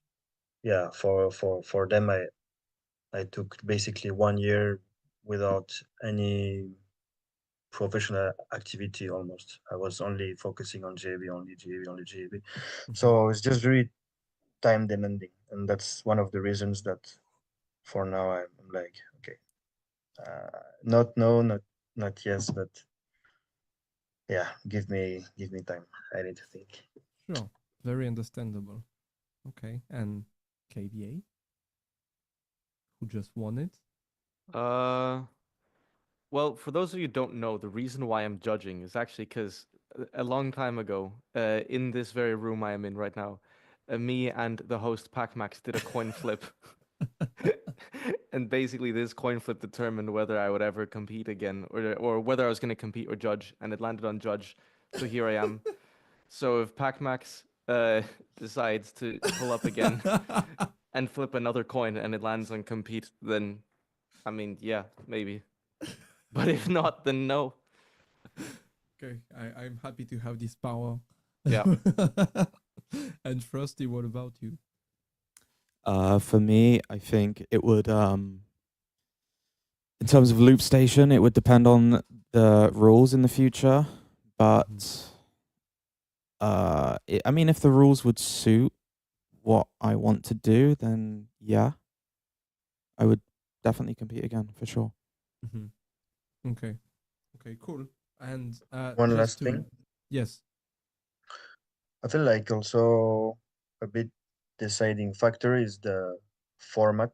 for them I took basically 1 year without any professional activity almost. I was only focusing on JV, only JV, only JV. So it's just very time demanding, and that's one of the reasons that for now I'm like, okay, not no, not yes, but yeah, give me time. I need to think. Sure, very understandable. Okay, and KDA, who just won it? Well, for those of you who don't know, the reason why I'm judging is actually because a long time ago, in this very room I am in right now, me and the host PACMax did a coin flip. And basically this coin flip determined whether I would ever compete again, or whether I was going to compete or judge, and it landed on judge. So here I am. So if PACMax decides to pull up again and flip another coin and it lands on compete, then, I mean, yeah, maybe. But if not, then no. Okay, I'm happy to have this power. Yeah. And Frosty, what about you? For me, I think it would, in terms of Loop Station, it would depend on the rules in the future. But I mean, if the rules would suit what I want to do, then yeah, I would definitely compete again for sure. Okay, cool. And one just last to, thing. yes, I feel like also a bit deciding factor is the format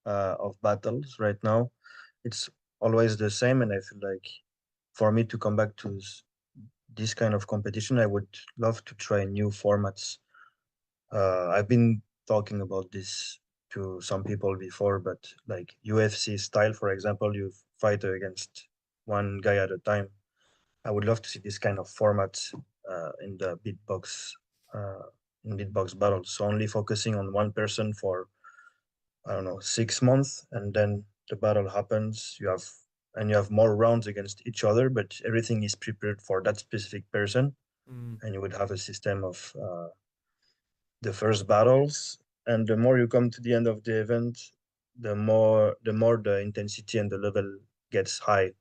of battles right now. It's always the same, and I feel like for me to come back to this kind of competition, I would love to try new formats. I've been talking about this to some people before, but like UFC style, for example, you fight against one guy at a time. I would love to see this kind of format in the beatbox battles. So only focusing on one person for, I don't know, 6 months, and then the battle happens. You have more rounds against each other, but everything is prepared for that specific person, and you would have a system of the first battles, and the more you come to the end of the event, the more the intensity and the level gets high.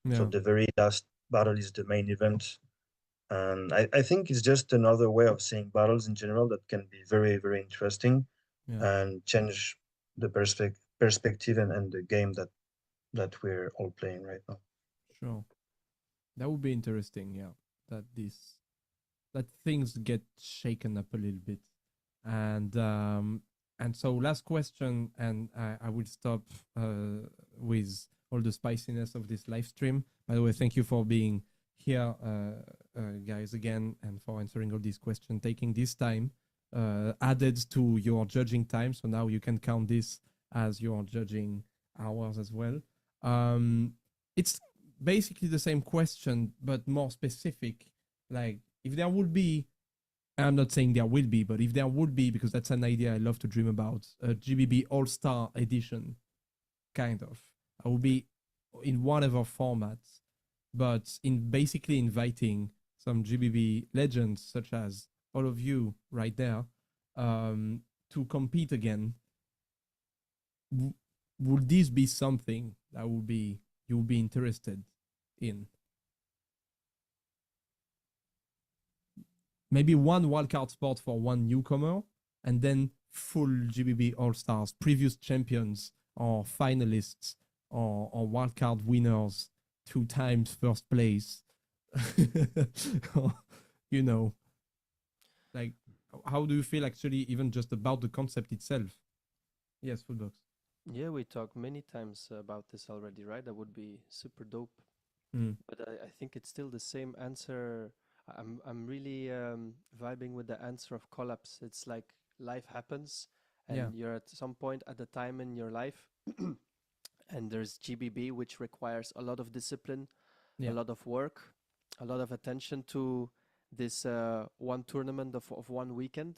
yeah. So the very last battle is the main event. And I think it's just another way of seeing battles in general that can be very, very interesting and change the perspective and the game that we're all playing right now. Sure. That would be interesting, yeah. That things get shaken up a little bit. And so last question, and I will stop with all the spiciness of this live stream. By the way, thank you for being here, guys, again, and for answering all these questions, taking this time added to your judging time. So now you can count this as your judging hours as well. It's basically the same question, but more specific. Like, if there would be, I'm not saying there will be, but if there would be, because that's an idea I love to dream about, a GBB All-Star Edition, kind of. I would be in whatever format, but in basically inviting some GBB legends, such as all of you right there, to compete again. Would this be something that you would be interested in? Maybe one wildcard spot for one newcomer, and then full GBB All-Stars, previous champions or finalists or wildcard winners, 2 times first place. You know, like, how do you feel actually even just about the concept itself? Yes, Footbox. Yeah, we talked many times about this already, right? That would be super dope. Mm. But I think it's still the same answer. I'm really vibing with the answer of collapse. It's like life happens, and you're at some point at the time in your life, and there's GBB, which requires a lot of discipline, a lot of work, a lot of attention to this one tournament of one weekend,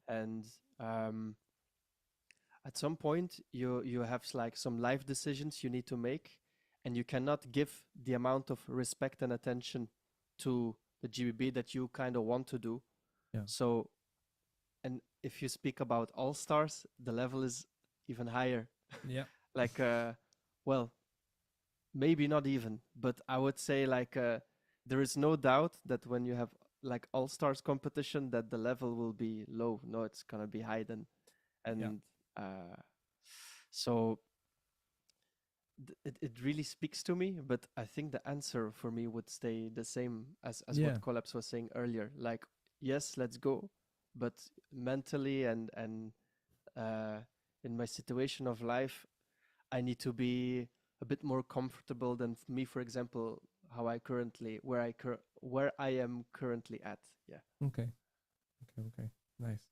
and at some point you have like some life decisions you need to make, and you cannot give the amount of respect and attention to the GBB that you kind of want to do. So, and if you speak about all-stars, the level is even higher. Like well, maybe not even, but I would say like there is no doubt that when you have like all-stars competition, that the level will be low. No, it's gonna be high then. And so it really speaks to me, but I think the answer for me would stay the same as what Collapse was saying earlier. Like, yes, let's go, but mentally and in my situation of life, I need to be a bit more comfortable than me, for example, where I am currently at. Yeah. Okay. Nice.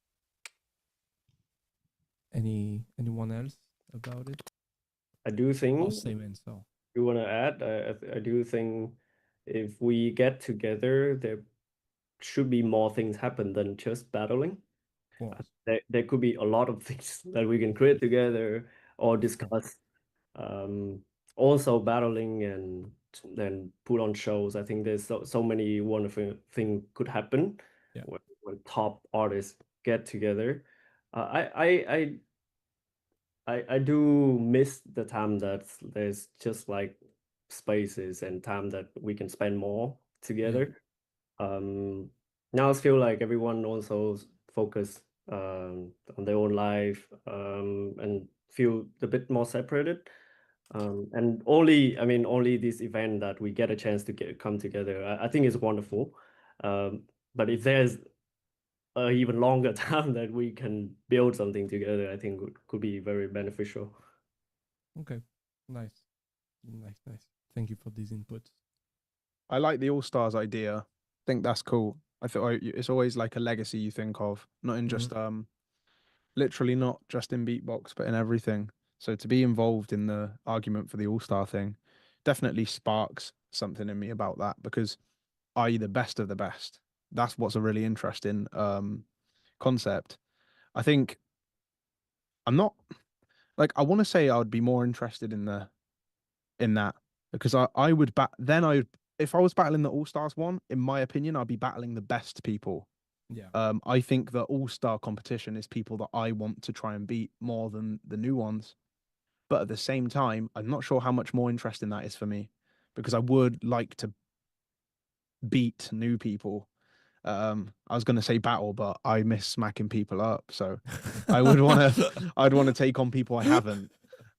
Anyone else about it? I do think. Or same answer. You want to add? I do think if we get together, there should be more things happen than just battling. There could be a lot of things that we can create together or discuss. Also battling and then put on shows. I think there's so many wonderful things could happen when top artists get together. I do miss the time that there's just like spaces and time that we can spend more together. Now I feel like everyone also focus on their own life and feel a bit more separated. And only this event that we get a chance to come together, I think is wonderful. But if there's even longer time that we can build something together, I think could be very beneficial. Okay, nice. Thank you for this input. I like the All-Stars idea. I think that's cool. I thought it's always like a legacy you think of, not in just literally not just in beatbox, but in everything. So to be involved in the argument for the All-Star thing definitely sparks something in me about that, because are you the best of the best? That's what's a really interesting concept. I think I'm not like, I want to say I would be more interested in that, because I would if I was battling the All-Stars one, in my opinion, I'd be battling the best people. I think the All-Star competition is people that I want to try and beat more than the new ones. But at the same time, I'm not sure how much more interesting that is for me, because I would like to beat new people. I was going to say battle, but I miss smacking people up. So I would want to, I'd want to take on people I haven't,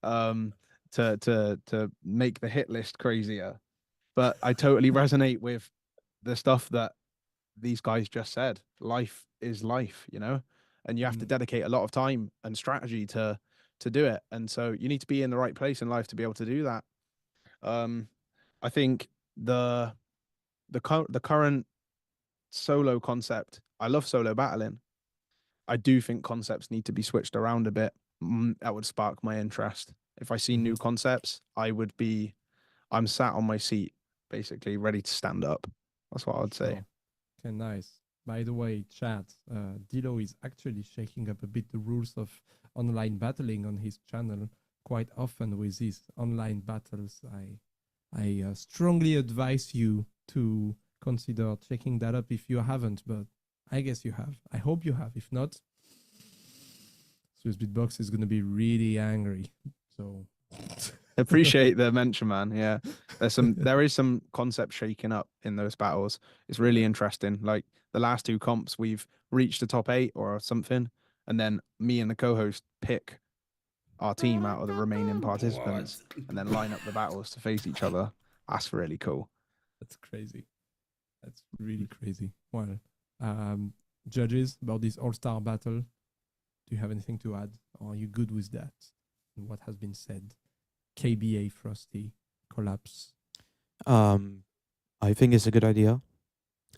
to make the hit list crazier. But I totally resonate with the stuff that these guys just said. Life is life, you know, and you have to dedicate a lot of time and strategy to do it. And so you need to be in the right place in life to be able to do that. I think the current solo concept, I love solo battling. I do think concepts need to be switched around a bit. That would spark my interest. If I see new concepts, I'm sat on my seat, basically ready to stand up. That's what I would say. Okay, nice. By the way, chat, Dilo is actually shaking up a bit the rules of online battling on his channel quite often with these online battles. I strongly advise you to consider checking that up if you haven't, but I guess you have. I hope you have. If not, Swissbeatbox is going to be really angry. So appreciate the mention, man. Yeah, there is some concept shaking up in those battles. It's really interesting. Like the last two comps, we've reached the top 8 or something, and then me and the co-host pick our team out of the remaining participants and then line up the battles to face each other. That's really cool. That's crazy. That's really crazy. Well, judges, about this all-star battle, do you have anything to add? Or are you good with that? And what has been said? KBA, Frosty, Collapse. I think it's a good idea.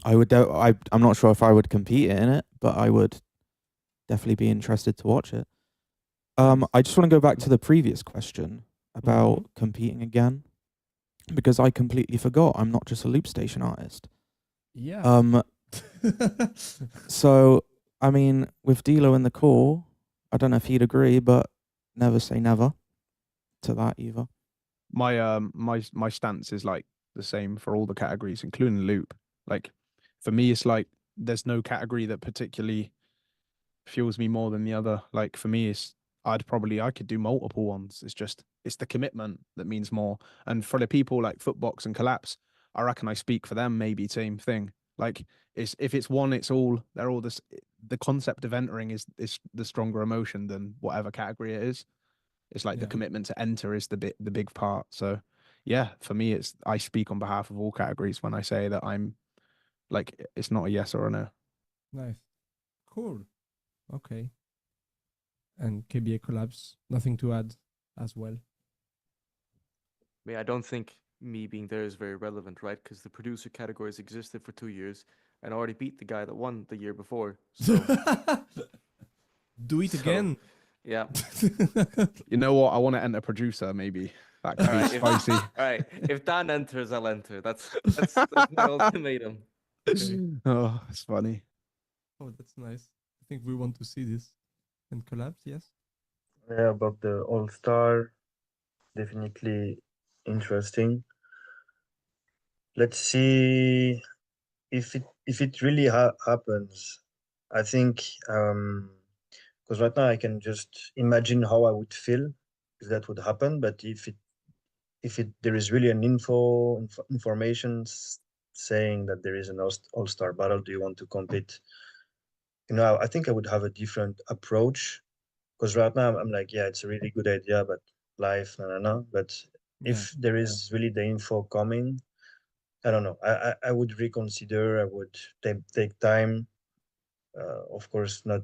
I'm not sure if I would compete in it, but I would definitely be interested to watch it. I just want to go back to the previous question about competing again, because I completely forgot I'm not just a LoopStation artist. Yeah. So, I mean, with Dilo in the core, I don't know if he'd agree, but never say never to that either. My stance is like the same for all the categories, including loop. Like for me, it's like there's no category that particularly fuels me more than the other. Like for me, I could do multiple ones. It's the commitment that means more. And for the people like Footbox and Collapse, I reckon I speak for them, maybe same thing. Like if it's one, it's all, they're all this. The concept of entering is the stronger emotion than whatever category it is. It's like the commitment to enter is the big part. So yeah, for me, I speak on behalf of all categories when I say that I'm like, it's not a yes or a no. Nice. Cool. Okay. And KBA Collapse, nothing to add as well. I mean, I don't think me being there is very relevant, right? Because the producer categories existed for 2 years and I already beat the guy that won the year before. So do it again. Yeah. You know what? I want to enter producer, maybe. That could be spicy. All right. If Dan enters, I'll enter. That's my ultimatum. Okay. Oh, it's funny. Oh, that's nice. I think we want to see this. And Collapse, yes? Yeah, about the all-star, definitely interesting. Let's see if it really happens. I think because right now I can just imagine how I would feel if that would happen. But if there is really an information saying that there is an all-star battle, do you want to compete? You know, I think I would have a different approach, because right now I'm like, yeah, it's a really good idea, but life, no. But if there is really the info coming, I don't know. I would reconsider. I would take time. Of course, not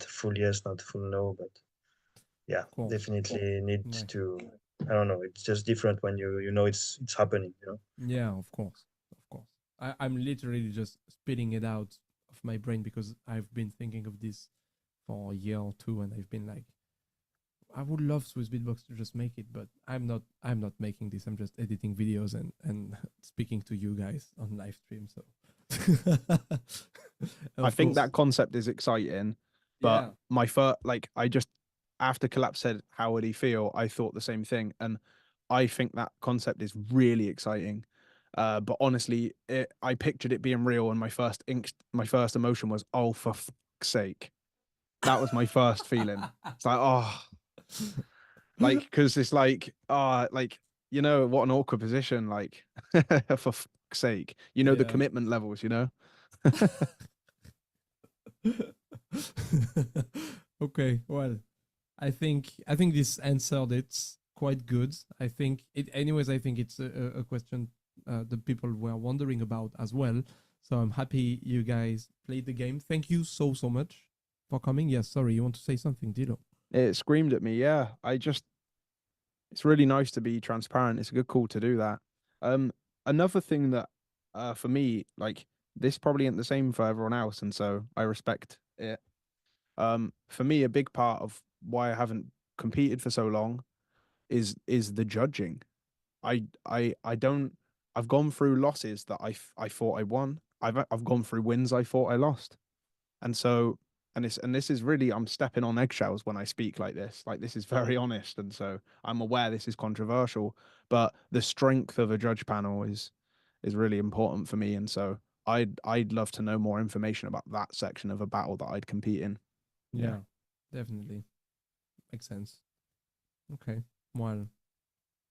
full yes, not full no, but yeah, definitely need to. I don't know. It's just different when you know it's happening. You know. Yeah, of course. I'm literally just spitting it out of my brain because I've been thinking of this for a year or two, and I've been like, I would love Swissbeatbox to just make it, but I'm not making this. I'm just editing videos and speaking to you guys on live stream. So I think that concept is exciting, but my first, like, after Collapse said, how would he feel? I thought the same thing. And I think that concept is really exciting. But honestly, I pictured it being real, and my first emotion was, oh, for fuck's sake. That was my first feeling. It's like, oh, like, because it's like, like, you know, what an awkward position. Like, for sake, you know, the Yeah. commitment levels, you know. Okay, well, I think this answered it quite good. I think it, anyways. I think it's a question the people were wondering about as well. So I'm happy you guys played the game. Thank you so much for coming. Yes, sorry, you want to say something, Dilo? It screamed at me. Yeah, it's really nice to be transparent. It's a good call to do that. Another thing that, for me, like this probably isn't the same for everyone else, and so I respect it. For me, a big part of why I haven't competed for so long is the judging. I don't. I've gone through losses that I thought I won. I've gone through wins I thought I lost, and so and this is really, I'm stepping on eggshells when I speak like this. Like, this is very honest, and so I'm aware this is controversial, but the strength of a judge panel is really important for me, and so I'd love to know more information about that section of a battle that I'd compete in. Yeah, definitely makes sense. Okay, well,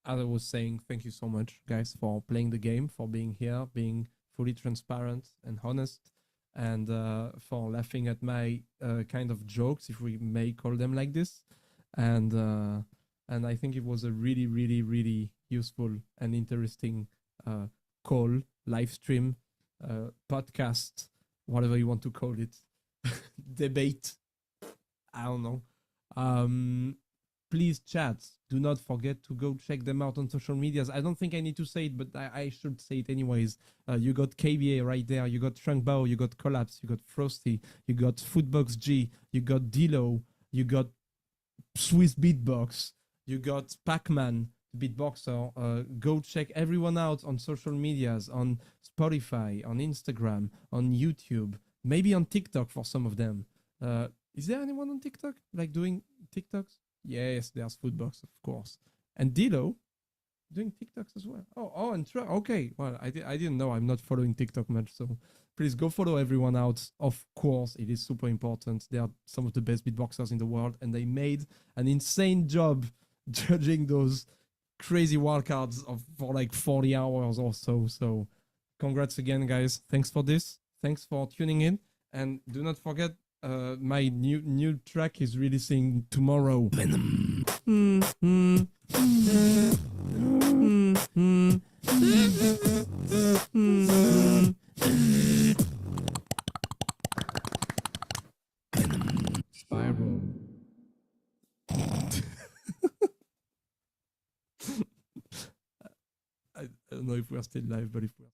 as I was saying, thank you so much, guys, for playing the game, for being here, being fully transparent and honest, and for laughing at my kind of jokes, if we may call them like this. And I think it was a really, really, really useful and interesting call, live stream, podcast, whatever you want to call it, debate. I don't know. Please, chat, do not forget to go check them out on social medias. I don't think I need to say it, but I should say it anyways. You got KBA right there. You got Shunkbao. You got Collapse. You got Frosty. You got Footbox G. You got Dilo. You got Swissbeatbox. You got Pac-Man, beatboxer. Go check everyone out on social medias, on Spotify, on Instagram, on YouTube, maybe on TikTok for some of them. Is there anyone on TikTok like doing TikToks? Yes, there's Footbox, of course. And Dilo doing TikToks as well. Oh, and okay. Well, I didn't know. I'm not following TikTok much, so please go follow everyone out. Of course, it is super important. They are some of the best beatboxers in the world, and they made an insane job judging those crazy wildcards for like 40 hours or so. So congrats again, guys. Thanks for this. Thanks for tuning in. And do not forget, my new track is releasing tomorrow. Venom. Spiral. I don't know if we're still live, but if we're